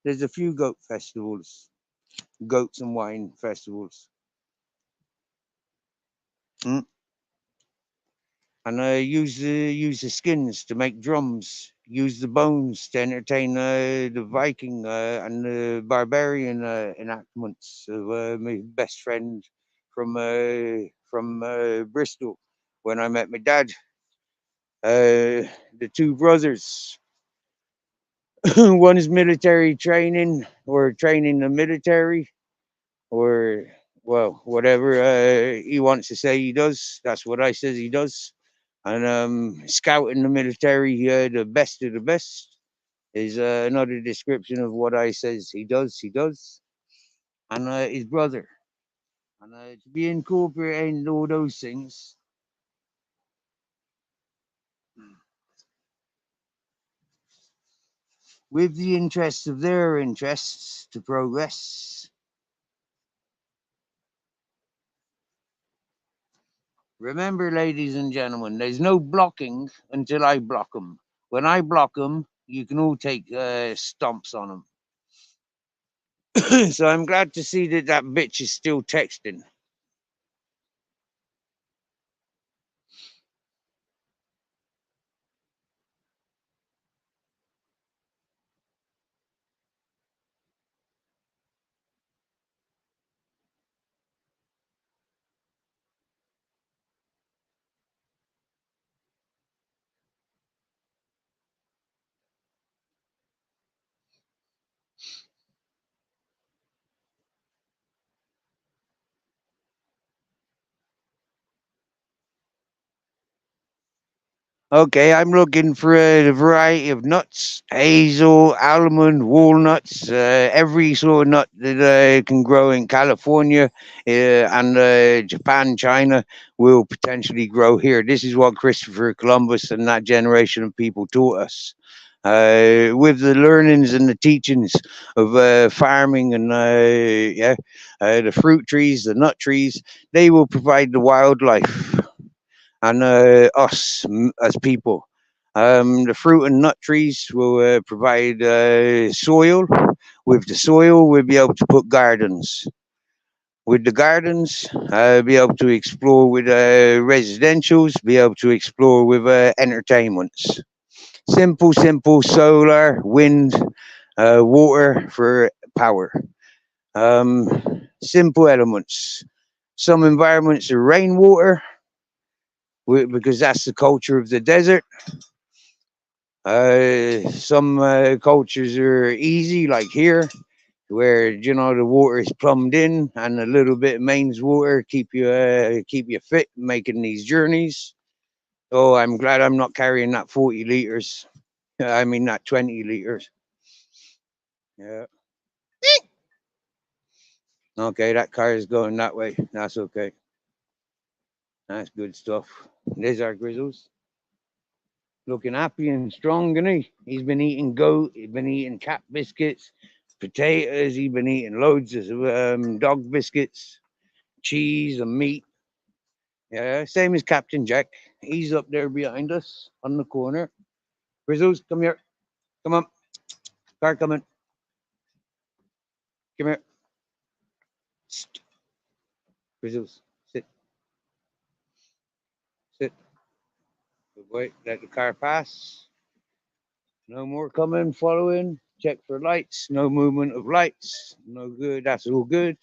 There's a few goat festivals, goats and wine festivals. Mm. And use the skins to make drums. Use the bones to entertain the Viking and the barbarian enactments of my best friend from Bristol when I met my dad. The two brothers. One is military training or training the military or well whatever he wants to say he does. That's what I says he does. And scout in the military, the best of the best is another description of what I says he does. He does, and his brother, and to be incorporating all those things with the interests of their interests to progress. Remember, ladies and gentlemen, there's no blocking until I block them. When I block them, you can all take stomps on them. So I'm glad to see that that bitch is still texting. Okay, I'm looking for a variety of nuts: hazel, almond, walnuts, every sort of nut that can grow in California and Japan, China will potentially grow here. This is what Christopher Columbus and that generation of people taught us. With the learnings and the teachings of farming and the fruit trees, the nut trees, they will provide the wildlife and us as people. The fruit and nut trees will provide soil. With the soil, we'll be able to put gardens. With the gardens, be able to explore with residentials, be able to explore with entertainments. Simple, simple solar, wind, water for power. Simple elements. Some environments are rainwater because that's the culture of the desert. Some cultures are easy, like here, where the water is plumbed in, and a little bit of mains water keep you fit making these journeys. Oh, I'm glad I'm not carrying that 40 liters. I mean that 20 liters. Yeah. Okay, that car is going that way. That's okay. That's good stuff. There's our Grizzles. Looking happy and strong, isn't he? He's been eating goat, he's been eating cat biscuits, potatoes, he's been eating loads of dog biscuits, cheese and meat. Yeah, same as Captain Jack. He's up there behind us on the corner. Grizzles, come here. Come on. Car coming. Come here. Grizzles, sit. Sit. Good boy. Let the car pass. No more coming, following. Check for lights. No movement of lights. No good. That's all good.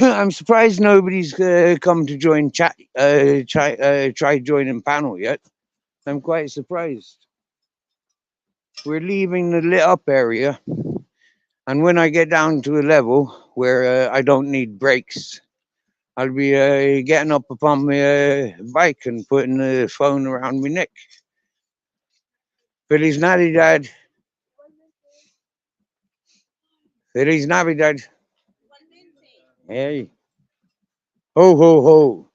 I'm surprised nobody's come to join chat. Try joining panel yet. I'm quite surprised. We're leaving the lit up area, and when I get down to a level where I don't need brakes, I'll be getting up upon my bike and putting the phone around my neck. Feliz Navidad. Feliz Navidad. Hey. Ho, ho, ho.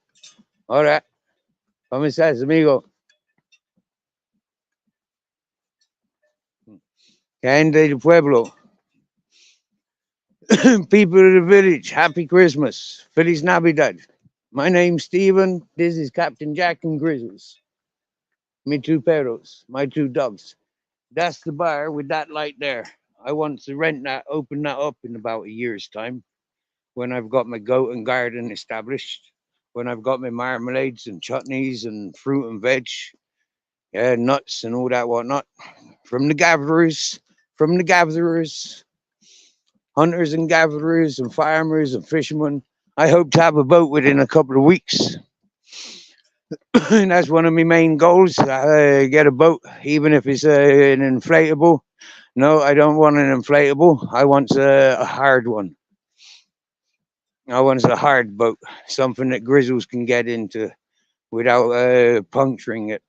Hola. ¿Cómo estás, amigo? Gente del pueblo. People of the village, happy Christmas. Feliz Navidad. My name's Steven. This is Captain Jack and Grizzles. Me two perros, my two dogs. That's the bar with that light there. I want to open that up in about a year's time when I've got my goat and garden established, when I've got my marmalades and chutneys and fruit and veg, yeah, nuts and all that whatnot. From the gatherers, from the gatherers, hunters and gatherers and farmers and fishermen. I hope to have a boat within a couple of weeks. And that's one of my main goals. Get a boat, even if it's an inflatable. No, I don't want an inflatable. I want a hard one. I want a hard boat, something that Grizzles can get into without puncturing it.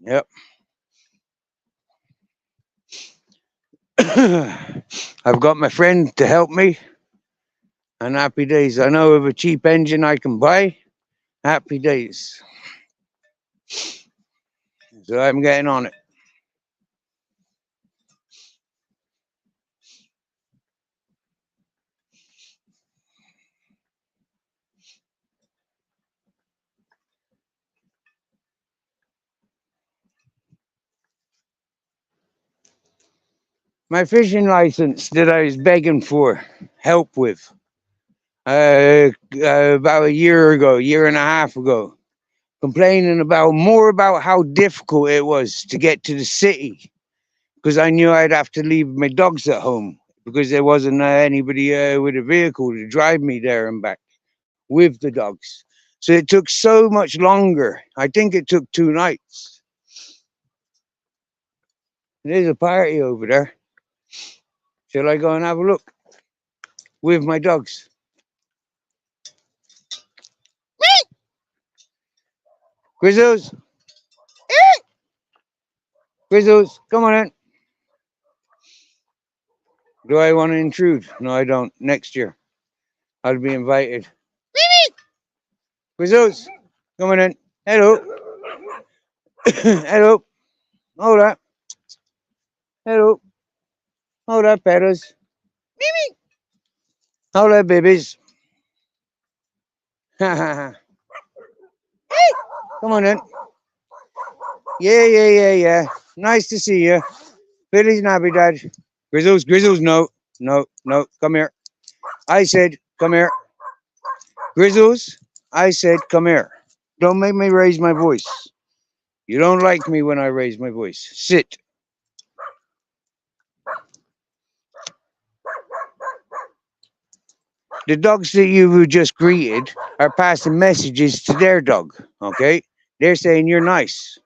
Yep. I've got my friend to help me, and happy days. I know of a cheap engine I can buy. Happy days. So I'm getting on it. My fishing license that I was begging for help with about a year ago, year and a half ago, complaining about how difficult it was to get to the city because I knew I'd have to leave my dogs at home because there wasn't anybody with a vehicle to drive me there and back with the dogs. So it took so much longer. I think it took 2 nights. There's a party over there. Shall I go and have a look with my dogs? Grizzles, Grizzles, come on in. Do I want to intrude? No, I don't. Next year, I'll be invited. Grizzles, come on in. Hello, hello. Hold up, hello. Hold up, peters. Hold up, babies. Come on in. Yeah, yeah, yeah, yeah. Nice to see you. Feliz Navidad. Grizzles, Grizzles, no. No, no. Come here. I said, come here. Grizzles, I said, come here. Don't make me raise my voice. You don't like me when I raise my voice. Sit. The dogs that you just greeted are passing messages to their dog, okay? They're saying you're nice,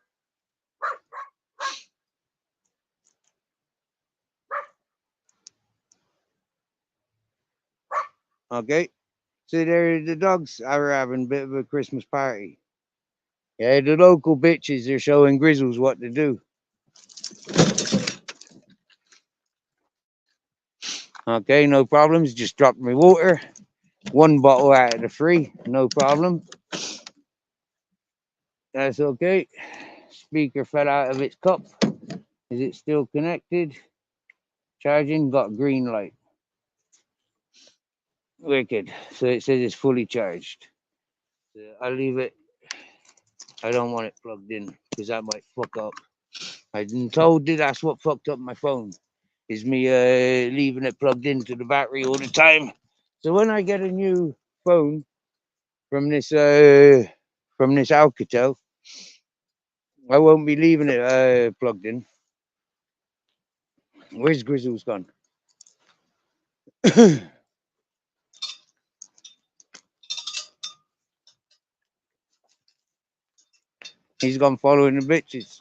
okay? So the dogs are having a bit of a Christmas party. Yeah, the local bitches are showing Grizzles what to do. Okay, no problems. Just dropped me water. One bottle out of the three, no problem. That's okay. Speaker fell out of its cup. Is it still connected? Charging, got green light. Wicked. So it says it's fully charged. So I'll leave it. I don't want it plugged in because that might fuck up. I've been told that that's what fucked up my phone. Is me leaving it plugged into the battery all the time. So when I get a new phone from this Alcatel, I won't be leaving it plugged in. Where's Grizzles gone? He's gone following the bitches.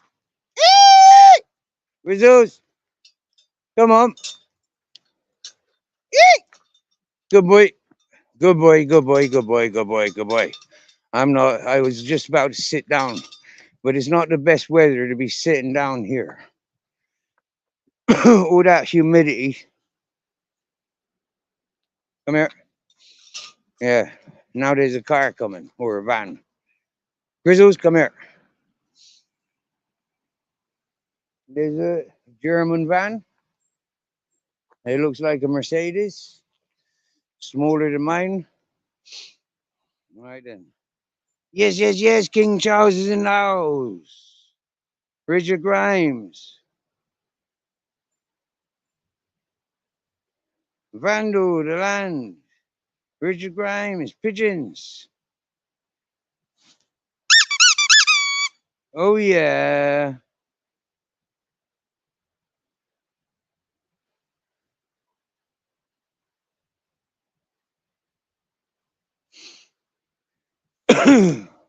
Grizzles, come on. Good boy. Good boy, good boy, good boy, good boy, good boy. I was just about to sit down, but it's not the best weather to be sitting down here. All that humidity. Come here. Yeah. Now there's a car coming or a van. Grizzles, come here. There's a German van. It looks like a Mercedes. Smaller than mine. All right then. Yes, yes, yes. King Charles is in the house. Richard Grimes. Vando, the land. Richard Grimes. Pigeons. Oh, yeah.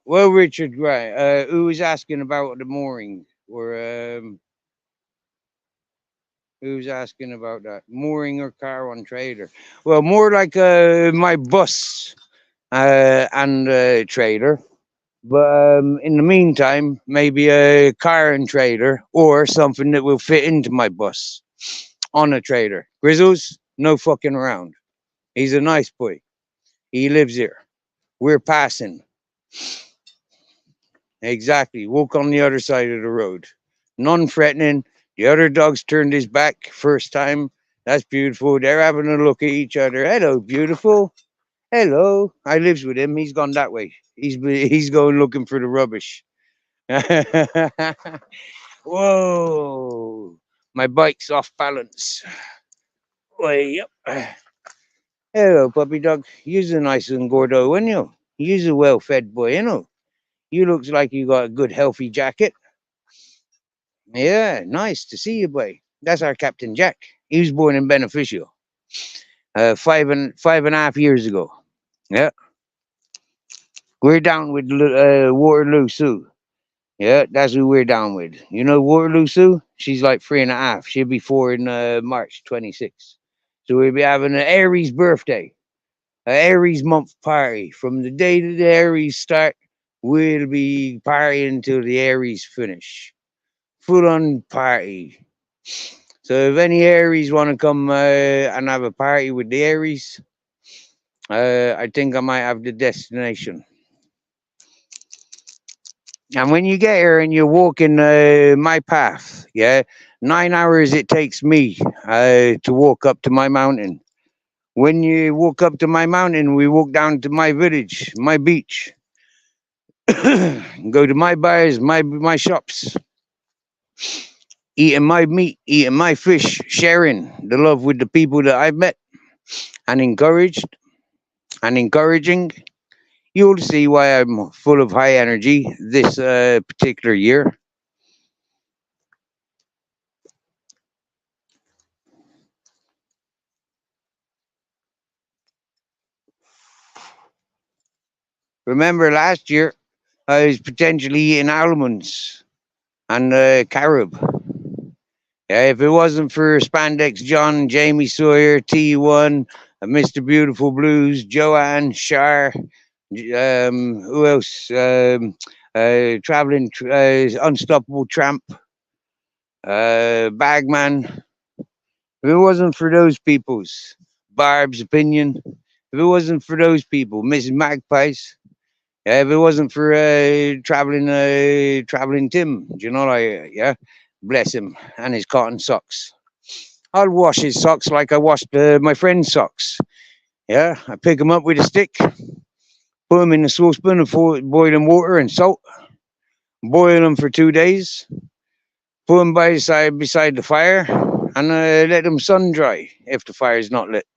Well, Richard Grimes, who was asking about the mooring? Or who's asking about that? Mooring or car on trailer? Well, more like my bus and trailer. But in the meantime, maybe a car and trailer or something that will fit into my bus on a trailer. Grizzles, no fucking around. He's a nice boy. He lives here. We're passing. Exactly. Walk on the other side of the road. None threatening. The other dog's turned his back first time. That's beautiful. They're having a look at each other. Hello, beautiful. Hello. I lives with him. He's gone that way. He's going looking for the rubbish. Whoa. My bike's off balance. Way up. Hello, puppy dog. You's a nice and gordo, ain't you? You's a well-fed boy, ain't you? You looks like you got a good, healthy jacket. Yeah, nice to see you, boy. That's our Captain Jack. He was born in Beneficial, 5.5 years ago. Yeah, we're down with Waterloo Sue. Yeah, that's who we're down with. You know Waterloo Sue? She's like 3.5. She'll be 4 in March 26th. So we'll be having an Aries birthday, an Aries month party. From the day that the Aries start, We'll be partying till the Aries finish. Full on party. So if any Aries want to come and have a party with the Aries, I think I might have the destination. And when you get here and you're walking my path, yeah, 9 hours it takes me to walk up to my mountain. When you walk up to my mountain, we walk down to my village, my beach, go to my bars, my shops, eating my meat, eating my fish, sharing the love with the people that I've met and encouraged and encouraging. You'll see why I'm full of high energy this particular year. Remember last year, I was potentially eating almonds and carob. Yeah, if it wasn't for Spandex John, Jamie Sawyer, T1, Mr. Beautiful Blues, Joanne, Shar, who else? Traveling, Unstoppable Tramp, Bagman. If it wasn't for those peoples, Barb's opinion. If it wasn't for those people, Mrs. Magpies. Yeah, if it wasn't for traveling Tim, do you know, like, yeah, bless him and his cotton socks. I'll wash his socks like I washed my friend's socks. Yeah, I pick them up with a stick, put them in the saucepan of boiling water and salt, boil them for 2 days, put them beside the fire, and let them sun dry if the fire is not lit.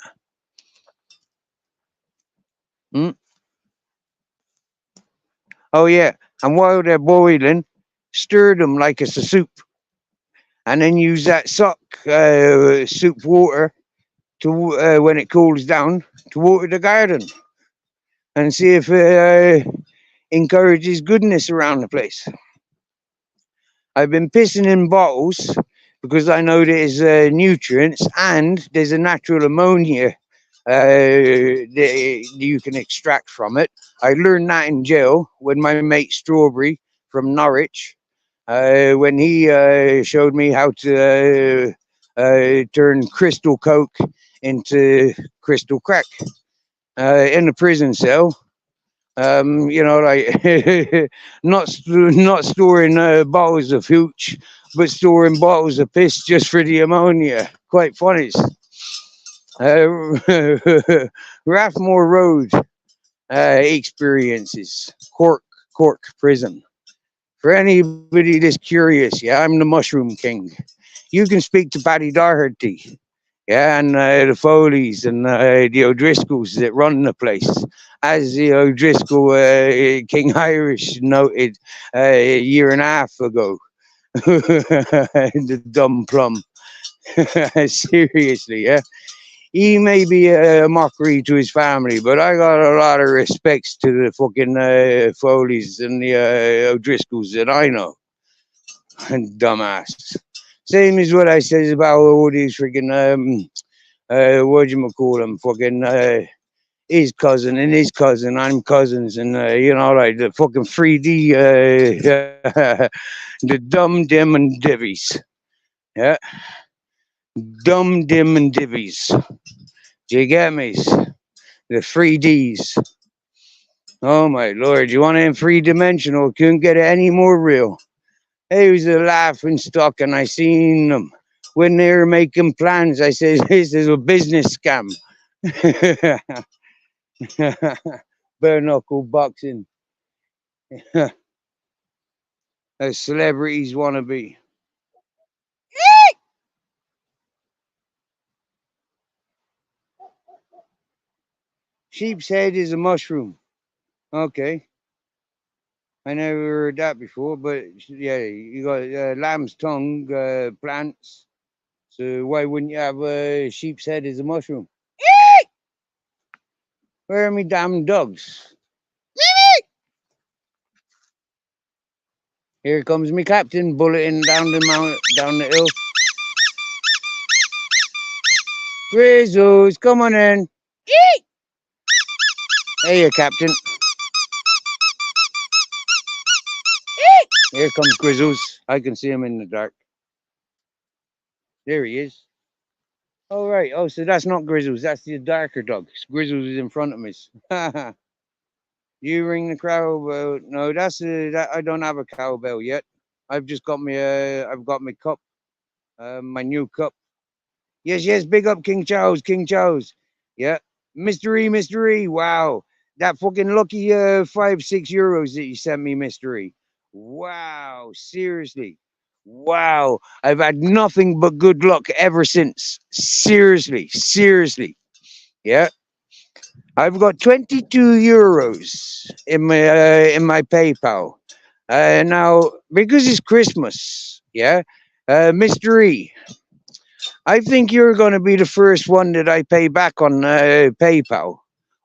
Hmm? Oh yeah, and while they're boiling, stir them like it's a soup, and then use that soup water to when it cools down to water the garden and see if it encourages goodness around the place. I've been pissing in bottles because I know there's nutrients and there's a natural ammonia that you can extract from it. I learned that in jail when my mate Strawberry from Norwich, when he showed me how to turn crystal coke into crystal crack in the prison cell. Like not storing bottles of hooch, but storing bottles of piss just for the ammonia. Quite funny. Rathmore Road experiences, Cork Prison. For anybody that's curious, yeah, I'm the Mushroom King. You can speak to Paddy Doherty, yeah, and the Foleys and the O'Driscolls that run the place. As the O'Driscoll King Irish noted a year and a half ago, the dumb plum. Seriously, yeah. He may be a mockery to his family, but I got a lot of respects to the fucking Foleys and the O'Driscolls that I know. Dumbass. Same as what I says about all these freaking what you call them, fucking his cousin and his cousin. I'm cousins, and like the fucking 3D, the dumb, dim, and divvies. Yeah, dumb, dim, and divvies. Do you get me? The 3Ds. Oh my lord, you want it in 3 dimensional? Couldn't get it any more real. It was a laughing stock, and I seen them when they were making plans. I said, "This is a business scam." Bare knuckle boxing, as celebrities want to be. Sheep's head is a mushroom. Okay, I never heard that before, but yeah, you got lamb's tongue, plants. So why wouldn't you have a sheep's head as a mushroom? Where are me damn dogs? Here comes me captain bulleting down the down the hill. Grizzles, come on in. Hey, you captain. Here comes Grizzles. I can see him in the dark. There he is. Oh, right. Oh, so that's not Grizzles. That's the darker dog. Grizzles is in front of me. You ring the cowbell. No, that. I don't have a cowbell yet. I've just got me. I've got my cup. My new cup. Yes, yes. Big up King Charles. King Charles. Yeah. Mystery, mystery. Wow. That fucking lucky 5-6 euros that you sent me, mystery. Wow. Seriously. Wow. I've had nothing but good luck ever since. Seriously. Seriously. Yeah. I've got 22 euros in my PayPal. Now because it's Christmas, yeah. Mystery. I think you're going to be the first one that I pay back on PayPal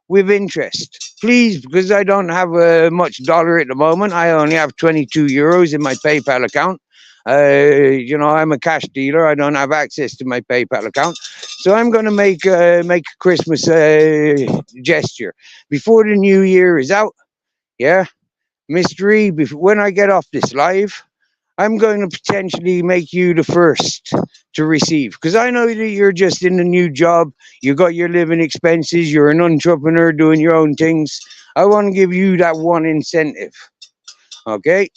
with interest, please, because I don't have much dollar at the moment. I only have 22 euros in my PayPal account. I'm a cash dealer. I don't have access to my PayPal account, so I'm going to make a Christmas gesture before the new year is out. Yeah, mystery. When I get off this live, I'm going to potentially make you the first to receive because I know that you're just in a new job. You got your living expenses. You're an entrepreneur doing your own things. I want to give you that one incentive. Okay.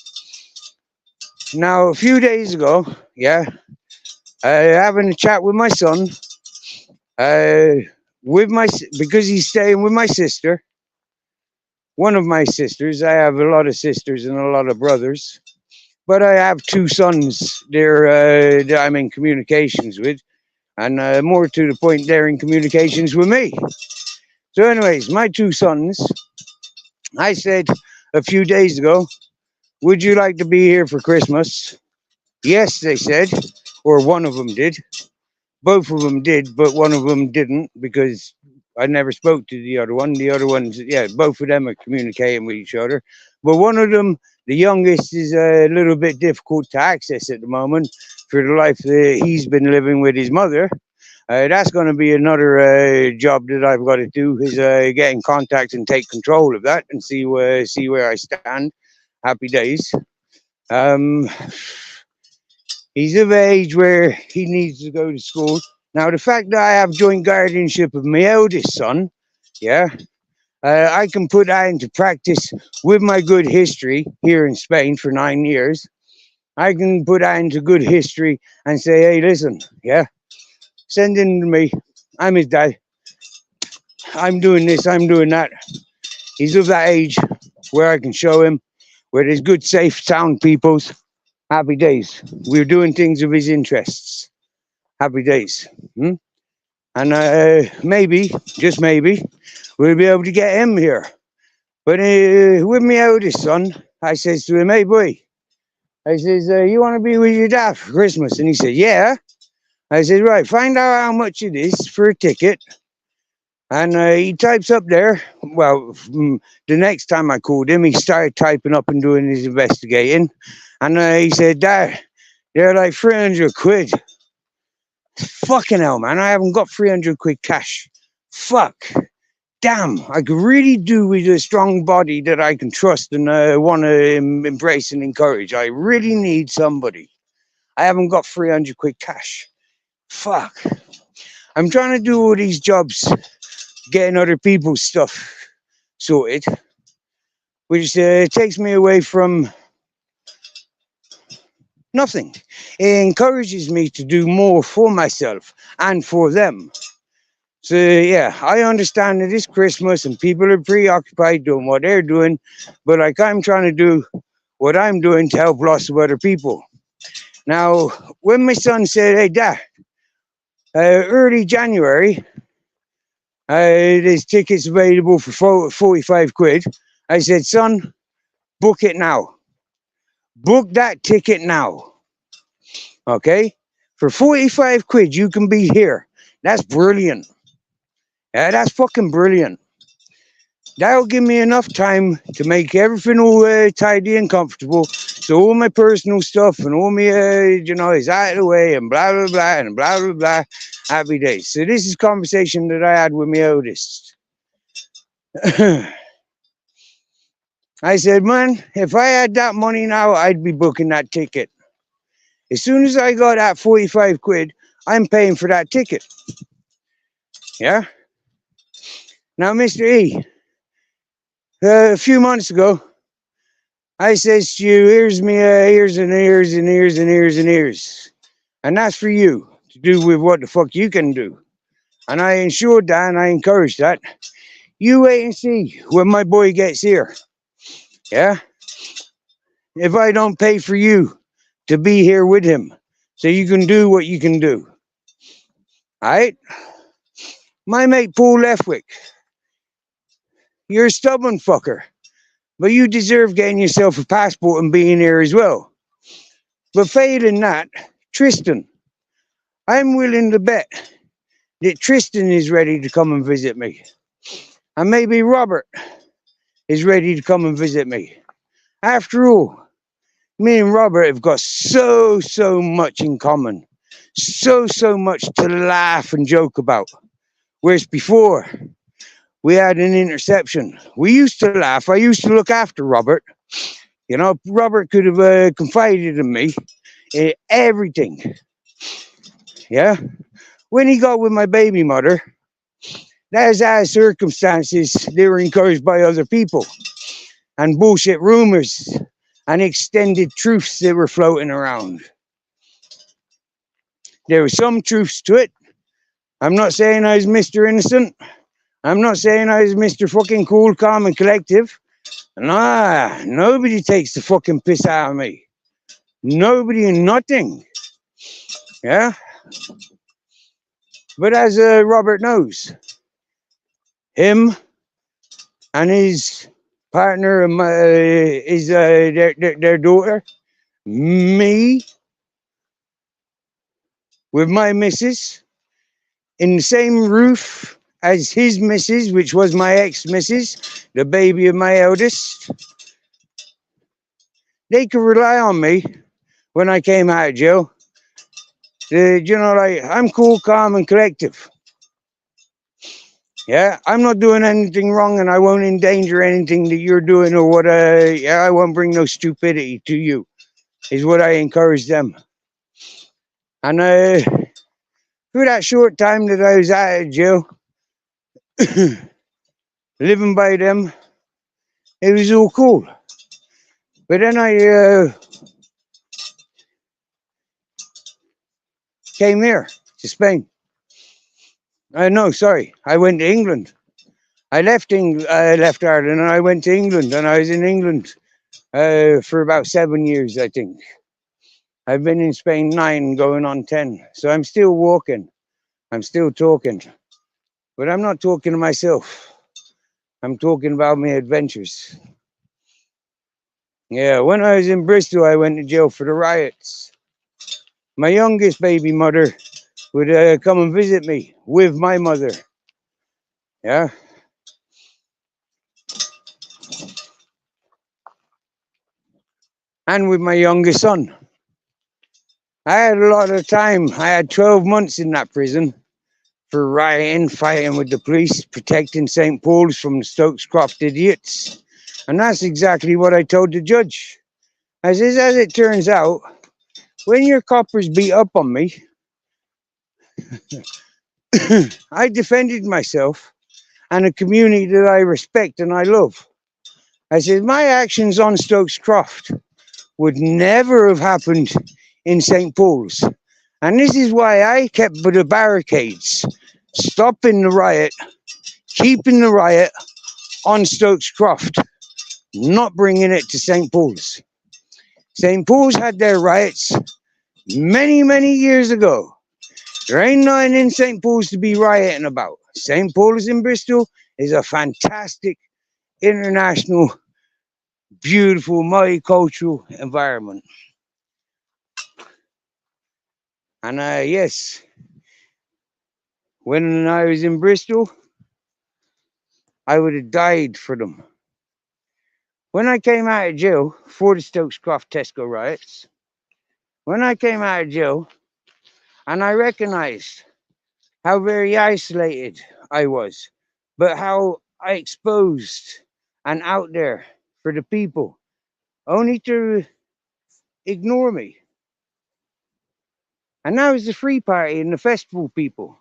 Now, a few days ago, yeah, having a chat with my son, uh, because he's staying with my sister, one of my sisters. I have a lot of sisters and a lot of brothers, but I have two sons that I'm in communications with, and more to the point, they're in communications with me. So, anyways, my two sons, I said a few days ago, would you like to be here for Christmas? Yes, they said, or one of them did. Both of them did, but one of them didn't because I never spoke to the other one. The other ones, yeah, both of them are communicating with each other. But one of them, the youngest, is a little bit difficult to access at the moment for the life that he's been living with his mother. That's going to be another job that I've got to do is get in contact and take control of that and see where I stand. Happy days. Um, he's of age where he needs to go to school. Now, the fact that I have joint guardianship of my eldest son, yeah, I can put that into practice with my good history here in Spain for 9 years. I can put that into good history and say, hey, listen, yeah, send in to me. I'm his dad. I'm doing this, I'm doing that. He's of that age where I can show him where there's good, safe, sound peoples. Happy days. We're doing things of his interests. Happy days. Hmm? And maybe, just maybe, we'll be able to get him here. But with my eldest son, I says to him, hey boy, I says, you want to be with your dad for Christmas? And he said, yeah. I said, right, find out how much it is for a ticket. And he types up there. Well, the next time I called him, he started typing up and doing his investigating. And he said, Dad, they're like 300 quid. Fucking hell, man. I haven't got 300 quid cash. Fuck. Damn. I could really do with a strong body that I can trust and want to embrace and encourage. I really need somebody. I haven't got 300 quid cash. Fuck. I'm trying to do all these jobs, getting other people's stuff sorted, which takes me away from nothing. It encourages me to do more for myself and for them. So yeah, I understand that it's Christmas and people are preoccupied doing what they're doing, but like I'm trying to do what I'm doing to help lots of other people. Now, when my son said, hey Dad, early January, there's tickets available for 45 quid, I said, son, book it now. Book that ticket now. Okay? For 45 quid, you can be here. That's brilliant. Yeah, that's fucking brilliant. That'll give me enough time to make everything all tidy and comfortable. So all my personal stuff and all my, is out of the way and blah, blah, blah, and blah, blah, blah. Happy days. So this is a conversation that I had with my eldest. I said, man, if I had that money now, I'd be booking that ticket. As soon as I got that 45 quid, I'm paying for that ticket. Yeah? Now, Mr. E, a few months ago, I says to you, here's me ears and ears and ears and ears and ears. And that's for you to do with what the fuck you can do. And I ensured that and I encouraged that. You wait and see when my boy gets here. Yeah? If I don't pay for you to be here with him so you can do what you can do. Alright? My mate Paul Lethwick, you're a stubborn fucker. But you deserve getting yourself a passport and being here as well. But failing that, Tristan, I'm willing to bet that Tristan is ready to come and visit me. And maybe Robert is ready to come and visit me. After all, me and Robert have got so much in common. So much to laugh and joke about. Whereas before, we had an interception. We used to laugh. I used to look after Robert. You know, Robert could have confided in me in everything. Yeah? When he got with my baby mother, that's our circumstances. They were encouraged by other people and bullshit rumors and extended truths that were floating around. There was some truths to it. I'm not saying I was Mr. Innocent. I'm not saying I was Mr. fucking cool, calm, and collective. Nah, nobody takes the fucking piss out of me. Nobody and nothing. Yeah? But as Robert knows, him and his partner, is their daughter, me, with my missus, in the same roof as his missus, which was my ex-missus, the baby of my eldest. They could rely on me when I came out of jail. You know, like, I'm cool, calm, and collective. Yeah, I'm not doing anything wrong and I won't endanger anything that you're doing or what, yeah, I won't bring no stupidity to you, is what I encourage them. And through that short time that I was out of jail, living by them, it was all cool. But then I came here to Spain. No, sorry, I went to England. I left Ireland and I went to England, and I was in England for about 7 years, I think. I've been in Spain 9, going on 10. So I'm still walking. I'm still talking. But I'm not talking to myself. I'm talking about my adventures. Yeah, when I was in Bristol, I went to jail for the riots. My youngest baby mother would come and visit me with my mother. Yeah. And with my youngest son. I had a lot of time. I had 12 months in that prison for rioting, fighting with the police, protecting St. Paul's from the Stokes Croft idiots. And that's exactly what I told the judge. I says, as it turns out, when your coppers beat up on me, I defended myself and a community that I respect and I love. I said, my actions on Stokes Croft would never have happened in St. Paul's. And this is why I kept the barricades, stopping the riot, keeping the riot on Stokes Croft, not bringing it to St. Paul's. St. Paul's had their riots many years ago. There ain't nothing in St. Paul's to be rioting about. St. Paul's in Bristol is a fantastic, international, beautiful, multicultural environment. And yes, when I was in Bristol, I would have died for them. When I came out of jail for the Stokes Croft Tesco riots, when I came out of jail and I recognized how very isolated I was, but how I exposed and out there for the people, only to ignore me. And now it's the free party and the festival people.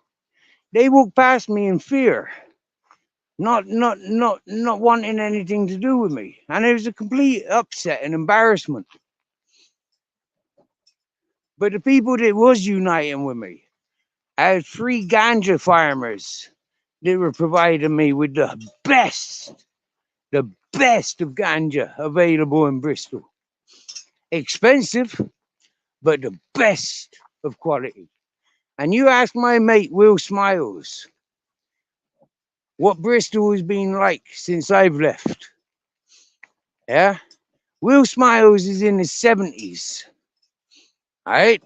They walk past me in fear, not wanting anything to do with me. And it was a complete upset and embarrassment. But the people that was uniting with me, I had three ganja farmers. They were providing me with the best of ganja available in Bristol. Expensive, but the best of quality. And you ask my mate Will Smiles what Bristol has been like since I've left. Yeah? Will Smiles is in his 70s. Alright?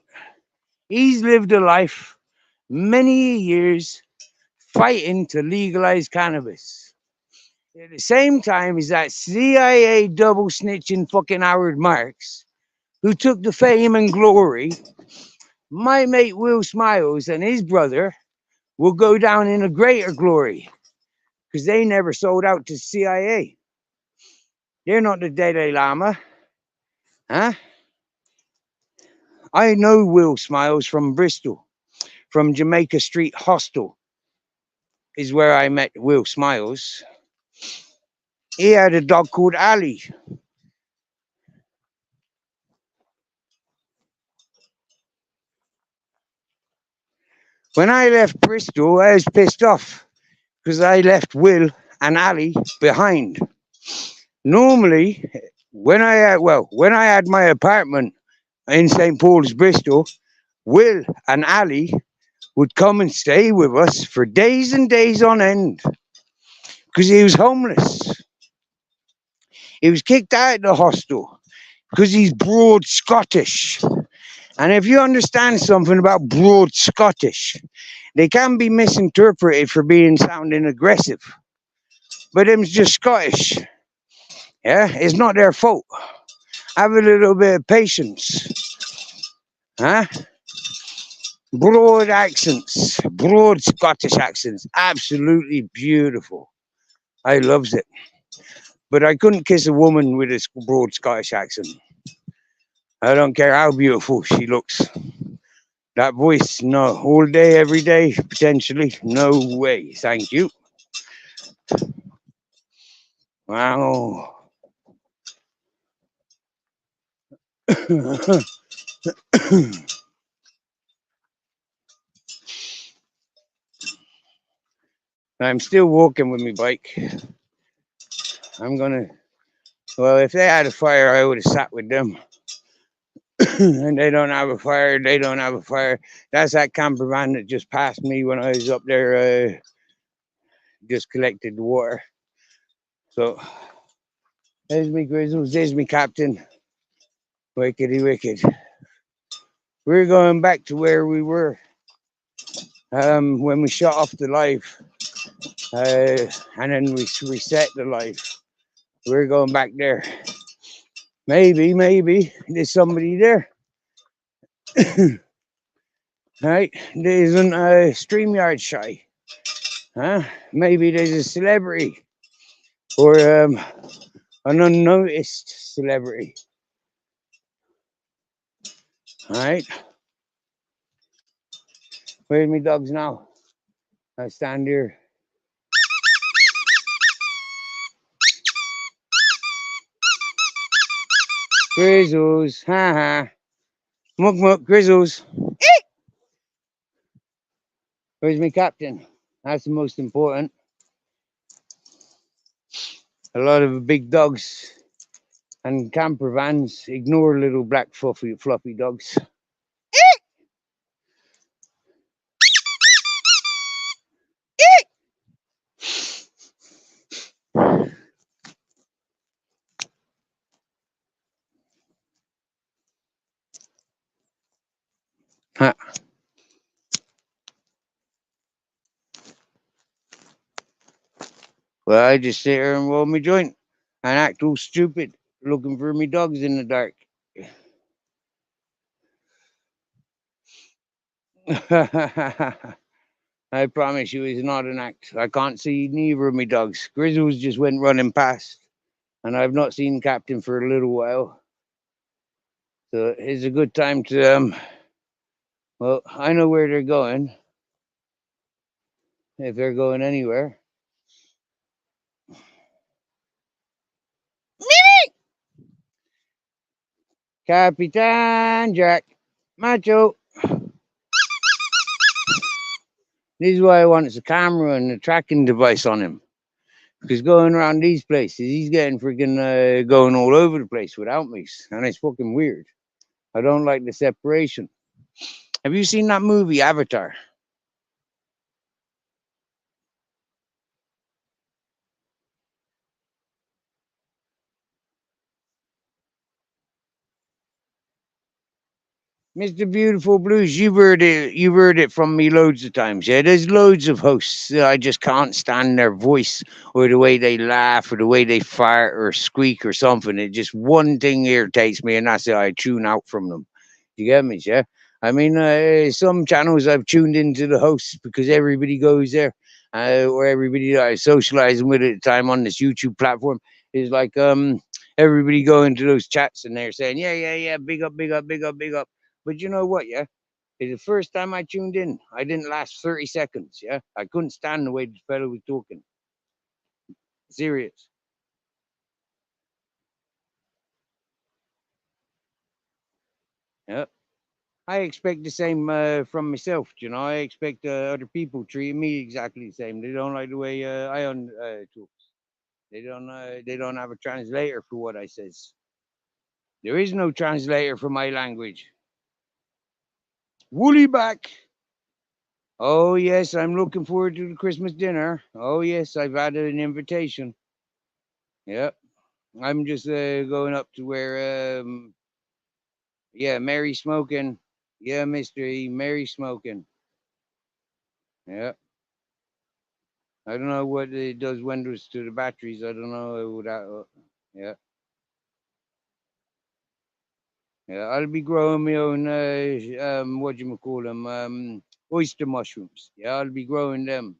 He's lived a life, many years, fighting to legalize cannabis. At the same time as that CIA double snitching fucking Howard Marks, who took the fame and glory, my mate Will Smiles and his brother will go down in a greater glory because they never sold out to CIA. They're not the Dalai Lama. Huh? I know Will Smiles from Bristol, from Jamaica Street Hostel, is where I met Will Smiles. He had a dog called Ali. When I left Bristol, I was pissed off because I left Will and Ali behind. Normally, when I had my apartment in St. Paul's, Bristol, Will and Ali would come and stay with us for days and days on end because he was homeless. He was kicked out of the hostel because he's broad Scottish. And if you understand something about broad Scottish, they can be misinterpreted for being sounding aggressive. But them's just Scottish. Yeah, it's not their fault. Have a little bit of patience. Huh? Broad accents, broad Scottish accents, absolutely beautiful. I loves it. But I couldn't kiss a woman with a broad Scottish accent. I don't care how beautiful she looks. That voice, no. All day, every day, potentially, no way. Thank you. Wow. I'm still walking with my bike. I'm gonna. Well, if they had a fire, I would have sat with them. And they don't have a fire. They don't have a fire. That's that camper van that just passed me when I was up there. Just collected the water. So there's me Grizzles. There's me captain. Wickedy wicked. We're going back to where we were when we shut off the live, and then we reset the live. We're going back there. Maybe there's somebody there. Right? There isn't a StreamYard shy. Huh? Maybe there's a celebrity or an unnoticed celebrity. All right. Where's my dogs now? I stand here. Grizzles, ha. Muck, Grizzles. Where's my captain? That's the most important. A lot of big dogs and camper vans ignore little black fluffy dogs. Huh. Well, I just sit here and roll my joint and act all stupid looking for me dogs in the dark. I promise you it's not an act. I can't see neither of me dogs. Grizzles just went running past. and I've not seen Captain for a little while. So it's a good time to well, I know where they're going, if they're going anywhere. Capitan Jack, Macho. This is why I want is a camera and a tracking device on him. Because going around these places, he's getting freaking going all over the place without me, and it's fucking weird. I don't like the separation. Have you seen that movie Avatar? Mr. Beautiful Blues, you've heard it. You've heard it from me loads of times. Yeah, there's loads of hosts. I just can't stand their voice or the way they laugh or the way they fart or squeak or something. It just one thing irritates me, and that's it. I tune out from them. You get me? Yeah. I mean, some channels I've tuned into the hosts because everybody goes there, or everybody that I socializing with at the time on this YouTube platform is like everybody going to those chats and they're saying, yeah, yeah, yeah, big up, big up, big up, big up. But you know what? Yeah, the first time I tuned in, I didn't last 30 seconds. Yeah, I couldn't stand the way the fellow was talking. Serious. Yeah. I expect the same from myself. You know, I expect other people treat me exactly the same. They don't like the way I talk. They don't. They don't have a translator for what I says. There is no translator for my language. Woolly back. Oh yes, I'm looking forward to the Christmas dinner. Oh yes, I've had an invitation. Yep, I'm just going up to where yeah, Mary smoking. Yeah, Mister E, Mary smoking. Yeah. I don't know what it does wonders to the batteries. I don't know what that. Yeah, yeah. I'll be growing my own. What do you call them? Oyster mushrooms. Yeah, I'll be growing them.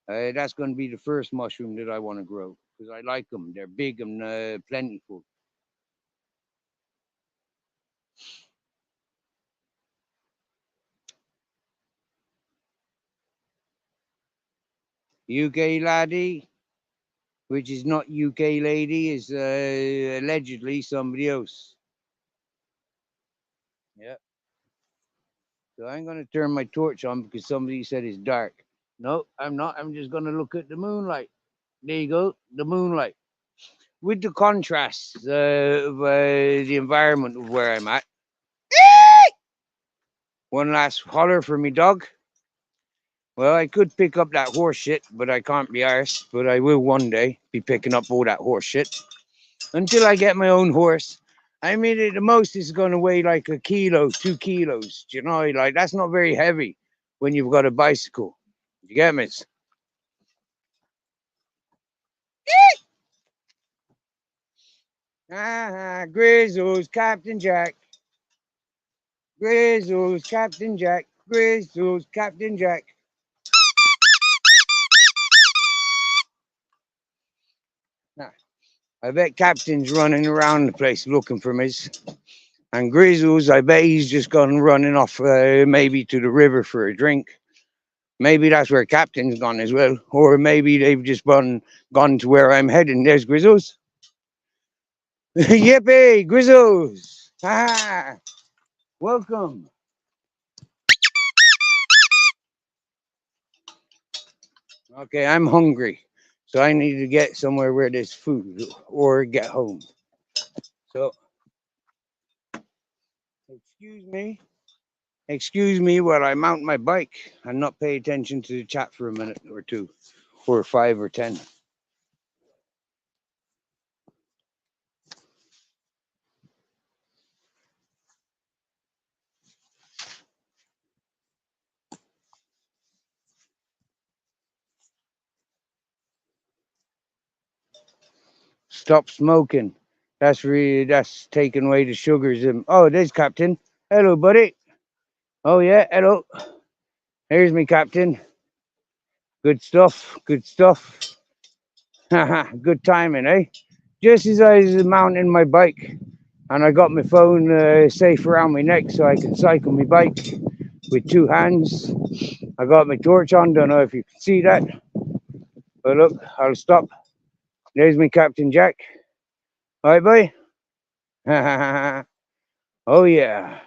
That's going to be the first mushroom that I want to grow because I like them. They're big and plentiful. UK laddie, which is not UK lady, is allegedly somebody else. Yeah. So I'm going to turn my torch on because somebody said it's dark. No, I'm not. I'm just going to look at the moonlight. There you go, the moonlight. With the contrast of the environment of where I'm at. One last holler for me dog. Well, I could pick up that horse shit, but I can't be arsed. But I will one day be picking up all that horse shit. Until I get my own horse. I mean, the most is going to weigh like a kilo, 2 kilos. Do you know, like that's not very heavy when you've got a bicycle. You get me? Grizzles, Captain Jack. Grizzles, Captain Jack. Grizzles, Captain Jack. Nah, I bet Captain's running around the place looking for me. And Grizzles, I bet he's just gone running off maybe to the river for a drink. Maybe that's where Captain's gone as well. Or maybe they've just gone to where I'm heading. There's Grizzles. Yippee, Grizzles. Ha! Welcome. Okay, I'm hungry. So I need to get somewhere where there's food or get home. So, excuse me. Excuse me while I mount my bike and not pay attention to the chat for a minute or two, or 5 or 10. Stop smoking. That's taking away the sugars. Oh, there's Captain. Hello, buddy. Oh yeah, hello. Here's me, Captain. Good stuff. Good stuff. Haha, good timing, eh? just as I was mounting my bike, and I got my phone safe around my neck so I can cycle my bike with two hands. I got my torch on, don't know if you can see that, but look, I'll stop. There's my Captain Jack. All right, boy? Oh, yeah.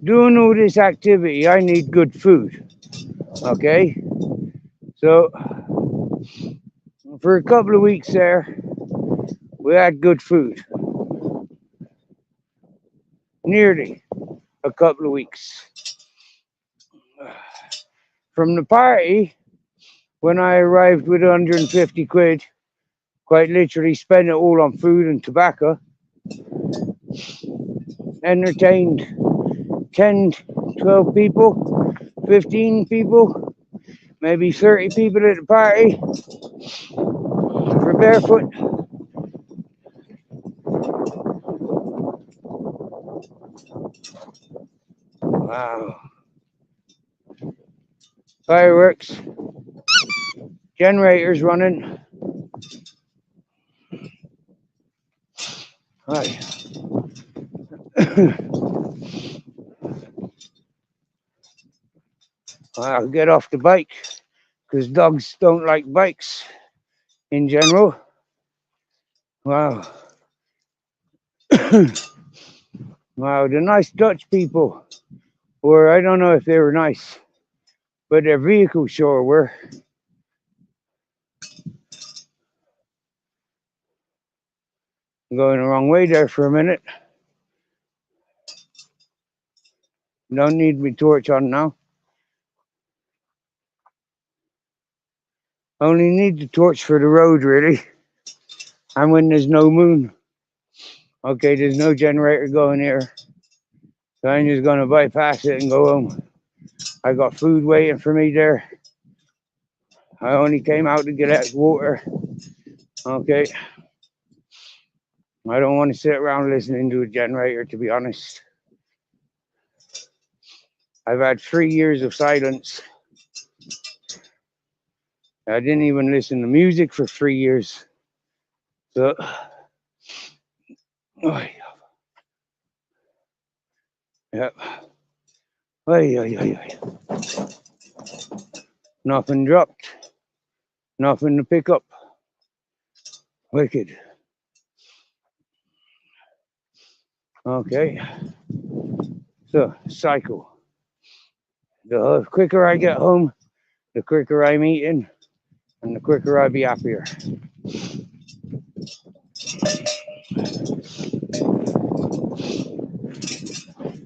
Doing all this activity, I need good food, okay? So, for a couple of weeks there, we had good food. Nearly a couple of weeks. From the party, when I arrived with 150 quid, quite literally spent it all on food and tobacco, entertained 10, 12 people, 15 people, maybe 30 people at the party for barefoot. Wow. Fireworks, generators running. Right. I'll get off the bike because dogs don't like bikes in general. Wow. Wow, the nice Dutch people, or I don't know if they were nice, but their vehicles sure were. I'm going the wrong way there for a minute. Don't need my torch on now. Only need the torch for the road, really. And when there's no moon. Okay, there's no generator going here. So I'm just going to bypass it and go home. I got food waiting for me there. I only came out to get out water. Okay. I don't want to sit around listening to a generator, to be honest. I've had 3 years of silence. I didn't even listen to music for 3 years. So, oh, yeah. Nothing dropped. Nothing to pick up. Wicked. Okay. So, cycle. The quicker I get home, the quicker I'm eating, and the quicker I'll be happier.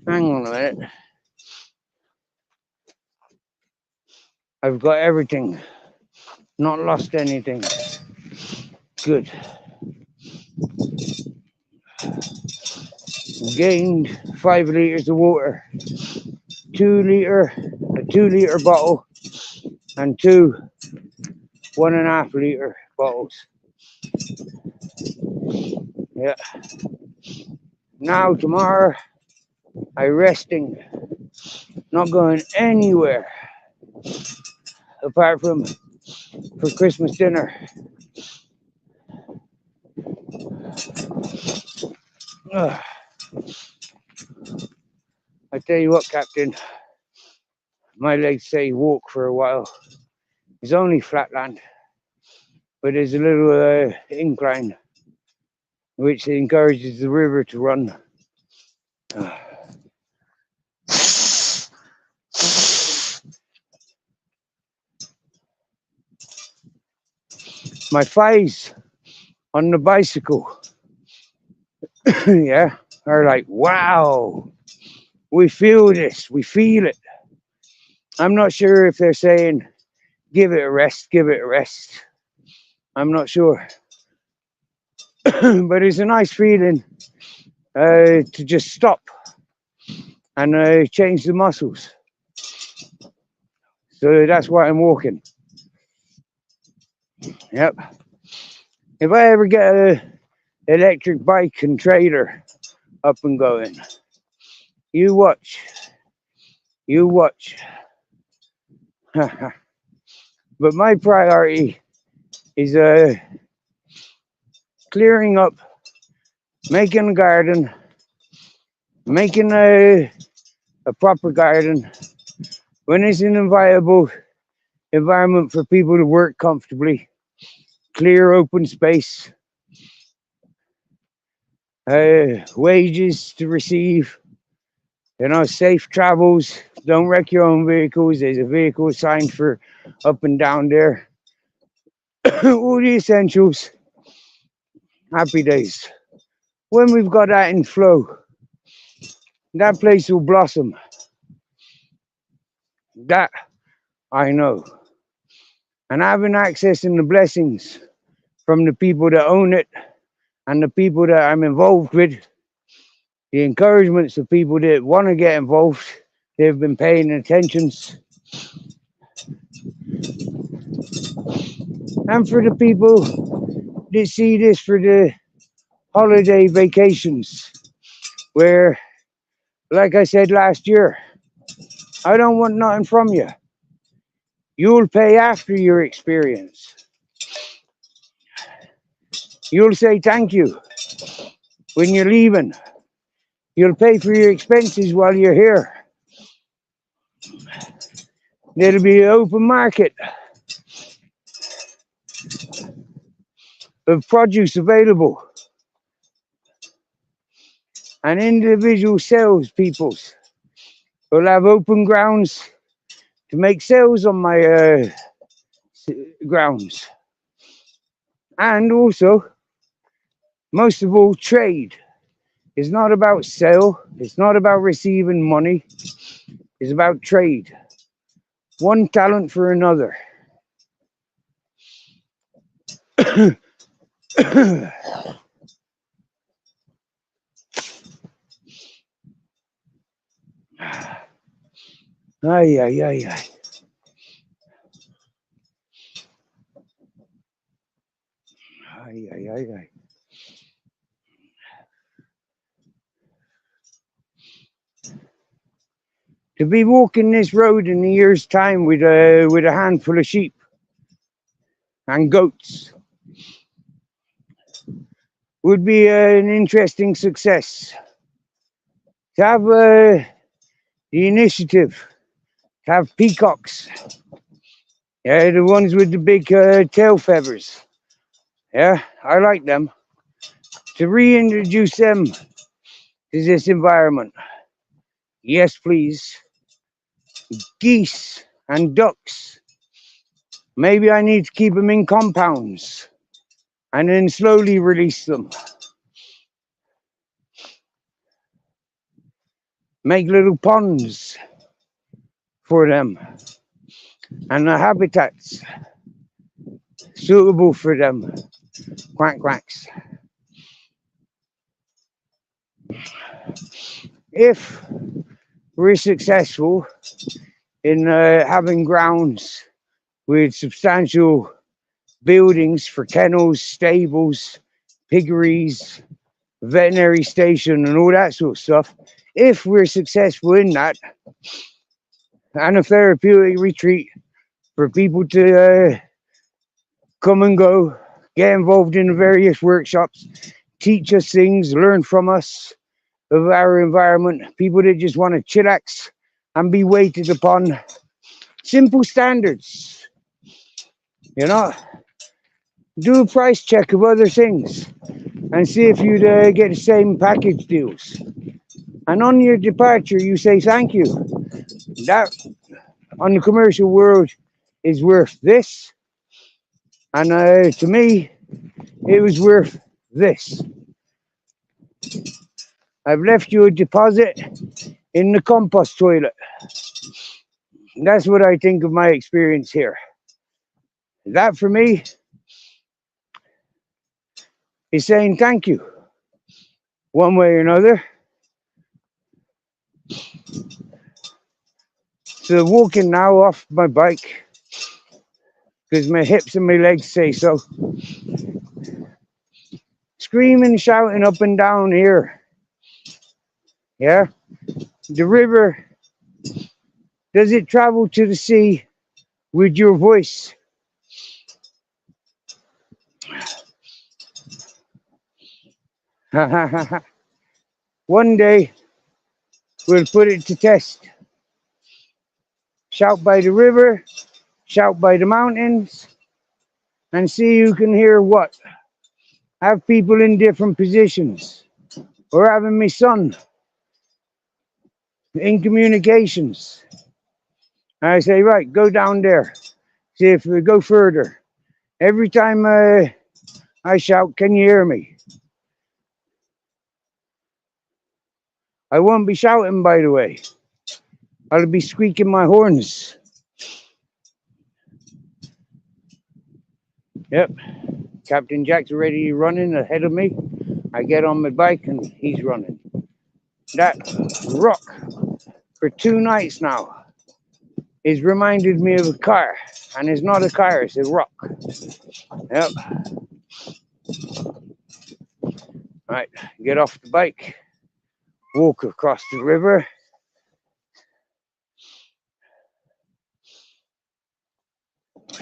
Hang on a minute. I've got everything. Not lost anything. Good. Gained 5 liters of water. A 2 liter bottle, and two 1.5 liter bottles. Yeah. Now tomorrow, I resting, not going anywhere apart from for Christmas dinner. I tell you what, Captain, my legs say walk for a while. It's only flatland, but there's a little incline which encourages the river to run. My thighs on the bicycle, yeah, are like, wow, we feel this, we feel it. I'm not sure if they're saying, give it a rest, give it a rest. I'm not sure. But it's a nice feeling to just stop and change the muscles. So that's why I'm walking. Yep. If I ever get an electric bike and trailer up and going, you watch. You watch. But my priority is clearing up, making a garden, making a proper garden when it's an viable environment for people to work comfortably, clear open space, wages to receive, safe travels. Don't wreck your own vehicles. There's a vehicle assigned for up and down there. All the essentials. Happy days. When we've got that in flow, that place will blossom. That I know. And having access and the blessings from the people that own it and the people that I'm involved with, the encouragements of people that want to get involved, they've been paying attention. And for the people that see this for the holiday vacations, where, like I said last year, I don't want nothing from you. You'll pay after your experience. You'll say thank you when you're leaving. You'll pay for your expenses while you're here. There'll be an open market of produce available. And individual sales peoples will have open grounds to make sales on my grounds. And also, most of all, trade. It's not about sale. It's not about receiving money. It's about trade. One talent for another. Ay, ay, ay, ay. Ay, ay, ay, ay. To be walking this road in a year's time with a handful of sheep and goats would be an interesting success. To have the initiative, to have peacocks, yeah, the ones with the big tail feathers, yeah, I like them. To reintroduce them to this environment, yes, please. Geese and ducks, maybe I need to keep them in compounds and then slowly release them. Make little ponds for them and the habitats suitable for them. Quack quacks. If we're successful in having grounds with substantial buildings for kennels, stables, piggeries, veterinary station and all that sort of stuff, if we're successful in that, and a therapeutic retreat for people to come and go, get involved in the various workshops, teach us things, learn from us of our environment, people that just want to chillax and be waited upon. Simple standards, do a price check of other things and see if you'd get the same package deals. And on your departure, you say thank you. That on the commercial world is worth this. And to me, it was worth this. I've left you a deposit in the compost toilet. That's what I think of my experience here. That for me is saying thank you, one way or another. So walking now off my bike, because my hips and my legs say so. Screaming, shouting up and down here. Yeah? The river, does it travel to the sea with your voice One day we'll put it to test. Shout by the river, shout by the mountains, and see who can hear what. Have people in different positions, or having my son in communications. And I say, right, go down there. See if we go further. Every time I shout, can you hear me? I won't be shouting, by the way. I'll be squeaking my horns. Yep. Captain Jack's already running ahead of me. I get on my bike and he's running. That rock for 2 nights now is reminded me of a car. And it's not a car, it's a rock. Yep. Right, get off the bike, walk across the river.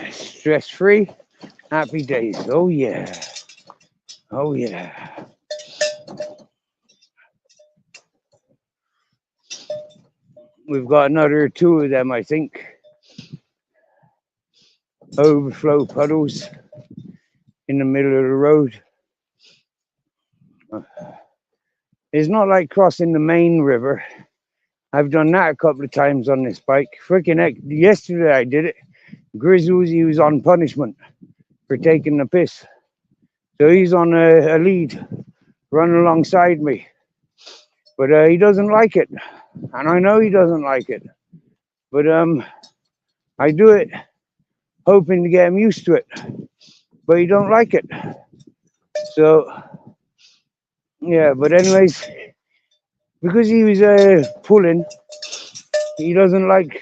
Stress-free, happy days. Oh yeah. Oh yeah. We've got another 2 of them, I think. Overflow puddles in the middle of the road. It's not like crossing the main river. I've done that a couple of times on this bike. Freaking heck, yesterday I did it. Grizzles, he was on punishment for taking the piss. So he's on a lead, running alongside me. But he doesn't like it. And I know he doesn't like it. But I do it hoping to get him used to it. But he don't like it. So, yeah, but anyways, because he was pulling, he doesn't like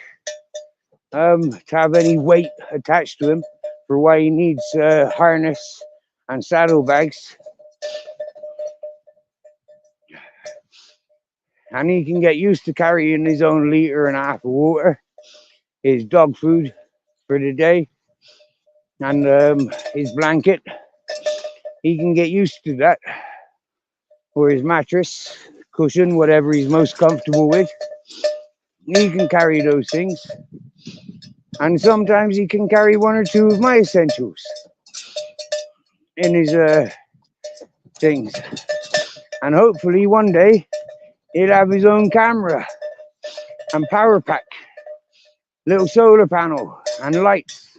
to have any weight attached to him for why he needs harness and saddlebags. And he can get used to carrying his own 1.5 liters of water, his dog food for the day, and his blanket. He can get used to that, or his mattress, cushion, whatever he's most comfortable with. He can carry those things. And sometimes he can carry 1 or 2 of my essentials in his things. And hopefully one day he'll have his own camera and power pack, little solar panel and lights.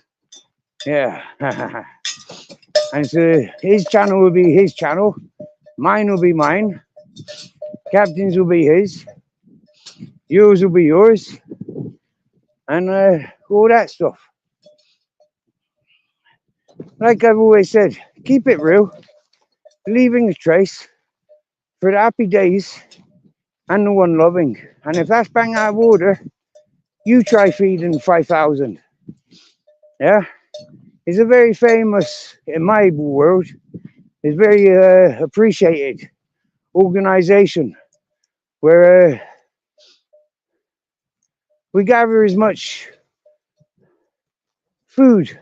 Yeah. And so his channel will be his channel, mine will be mine, Captain's will be his, yours will be yours, and all that stuff. Like I've always said, keep it real, leaving a trace for the happy days and the one loving. And if that's bang out of order, you try feeding 5,000. Yeah, it's a very famous, in my world, it's very appreciated organization where we gather as much food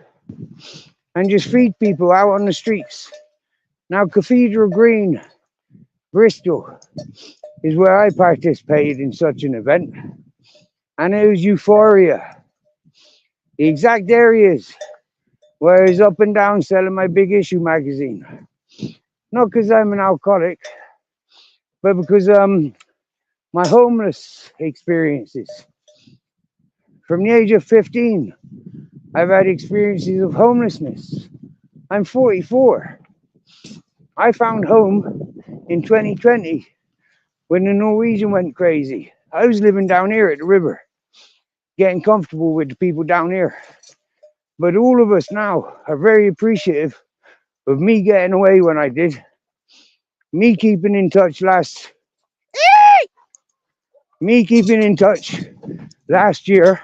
and just feed people out on the streets. Now, Cathedral Green, Bristol, is where I participated in such an event, and it was euphoria. The exact areas where I was up and down selling my Big Issue magazine. Not because I'm an alcoholic, but because my homeless experiences. From the age of 15, I've had experiences of homelessness. I'm 44. I found home in 2020 when the Norwegian went crazy. I was living down here at the river, getting comfortable with the people down here. But all of us now are very appreciative of me getting away when I did, me keeping in touch last year.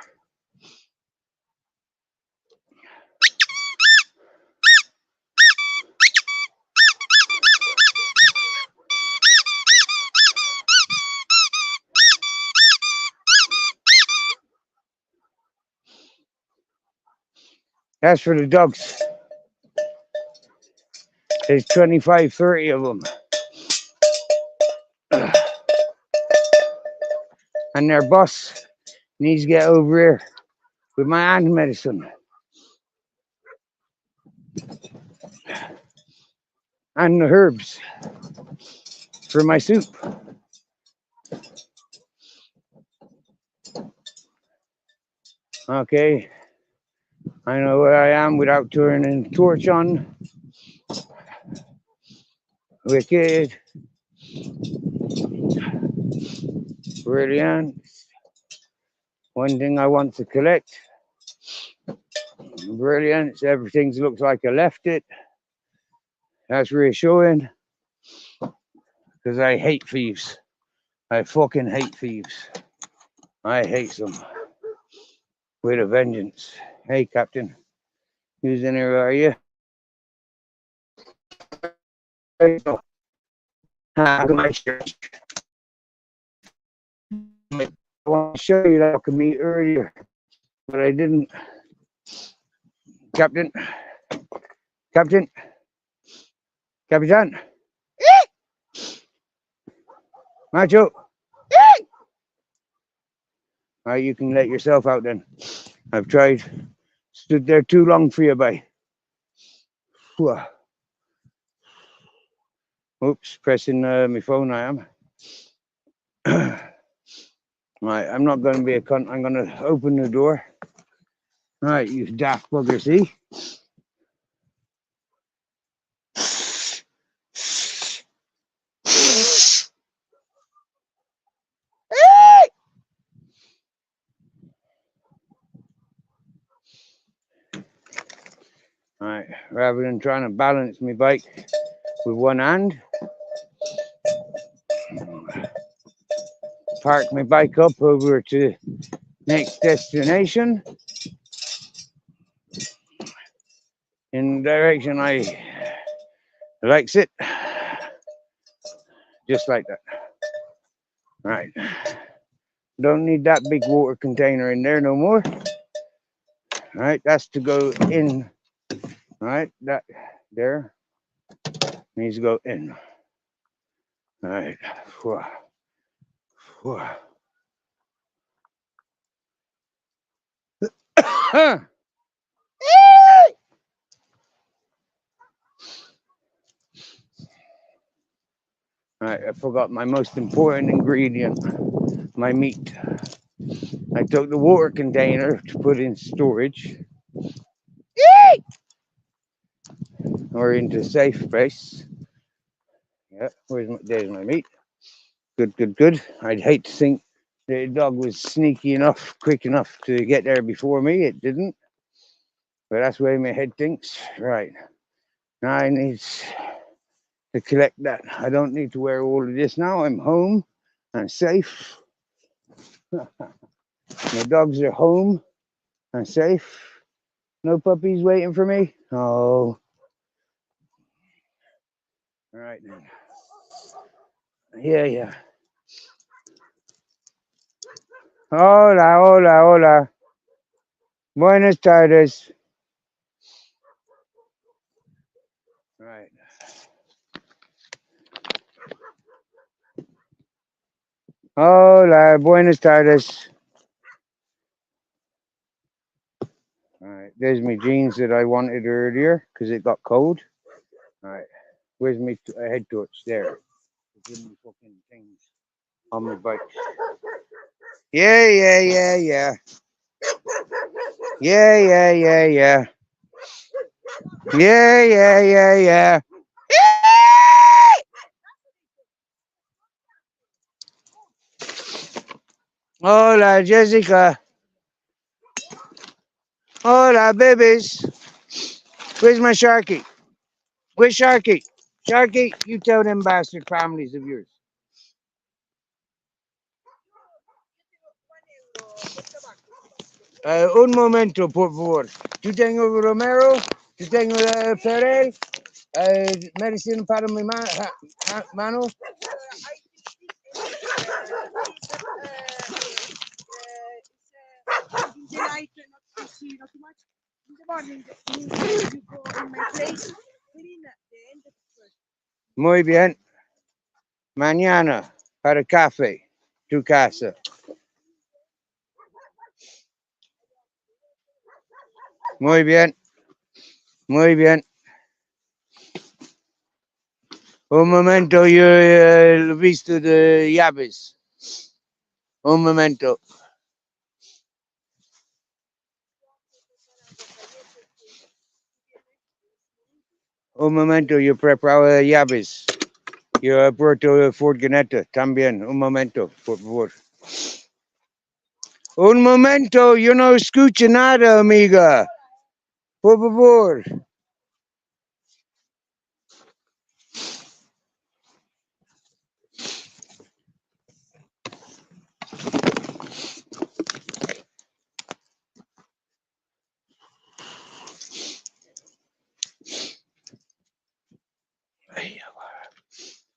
That's for the dogs. There's 25, 30 of them. And their boss needs to get over here with my hand medicine and the herbs for my soup. Okay, I know where I am without turning the torch on. Wicked. Brilliant. One thing I want to collect. Brilliant. Everything looks like I left it. That's reassuring. Because I hate thieves. I fucking hate thieves. I hate them. With a vengeance. Hey, Captain. Who's in here, are you? I want to show you that I could meet earlier, but I didn't. Captain. Captain. Capitan. Macho. All right, you can let yourself out then. I've tried. Stood there too long for you, bye. Oops, pressing my phone I am. Right, I'm not going to be a cunt. I'm going to open the door. Right, you daft bugger, see? All right, rather than trying to balance my bike with one hand, park my bike up over to next destination in the direction I likes it, just like that. Right, don't need that big water container in there no more. All right, that's to go in. All right, that there needs to go in. All right. All right, I forgot my most important ingredient, my meat. I took the water container to put in storage or into a safe place. Yeah, there's my meat. Good, good, good. I'd hate to think the dog was sneaky enough, quick enough to get there before me. It didn't. But that's the way my head thinks. Right. Now I need to collect that. I don't need to wear all of this now. I'm home. I'm safe. My dogs are home. I'm safe. No puppies waiting for me. Oh. All right then. Yeah, yeah. Hola, hola, hola. Buenas tardes. Right. Hola, buenas tardes. All right, there's my jeans that I wanted earlier because it got cold. All right, where's my head torch? There. Give me fucking things on my bike. Yeah, yeah, yeah, yeah. Yeah, yeah, yeah, yeah. Yeah, yeah, yeah, yeah. Hola, Jessica. Hola, babies. Where's my Sharky? Where's Sharky? Sharky, you tell them bastard families of yours. Un momento, por favor. Yo tengo Romero, yo tengo Pérez, medicina para mi mano. Muy bien. Mañana. Para café. Tu casa. Muy bien. Muy bien. Un momento, yo he visto de llaves. Un momento. Un momento, yo preparo llaves. Yo he puesto furgoneta también. Un momento, por favor. Un momento, yo no escucho nada, amiga. Por favor.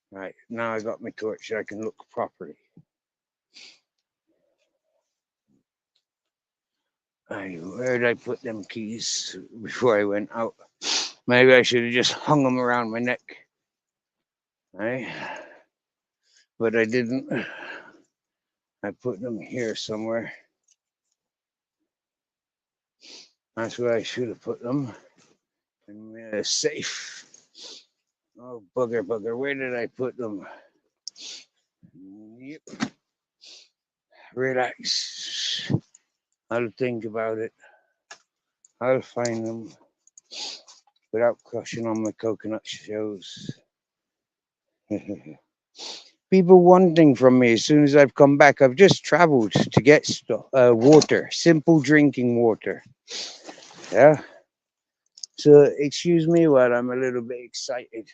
Right, now I got my torch, I can look properly. Where did I put them keys before I went out? Maybe I should have just hung them around my neck. Right? But I didn't. I put them here somewhere. That's where I should have put them. In the safe. Oh, bugger, bugger. Where did I put them? Yep. Relax. I'll think about it. I'll find them without crushing on my coconut shells. People wanting from me as soon as I've come back. I've just traveled to get water, simple drinking water. Yeah. So excuse me while I'm a little bit excited.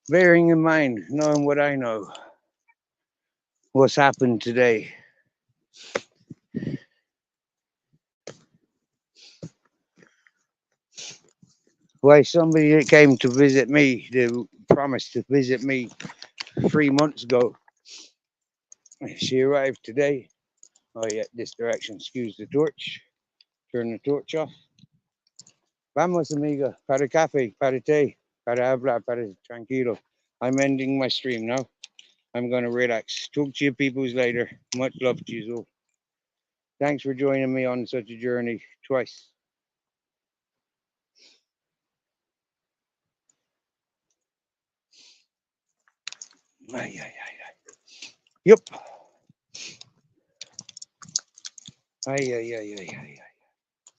Bearing in mind, knowing what I know, what's happened today. Why somebody that came to visit me, they promised to visit me 3 months ago. She arrived today. Oh yeah, this direction. Excuse the torch. Turn the torch off. Vamos, amiga. Para café, para té, para hablar, para tranquilo. I'm ending my stream now. I'm going to relax. Talk to you peoples later. Much love to you all. Thanks for joining me on such a journey twice. Ay, ay, ay, ay. Yep. Ay, ay, ay, ay, ay, ay.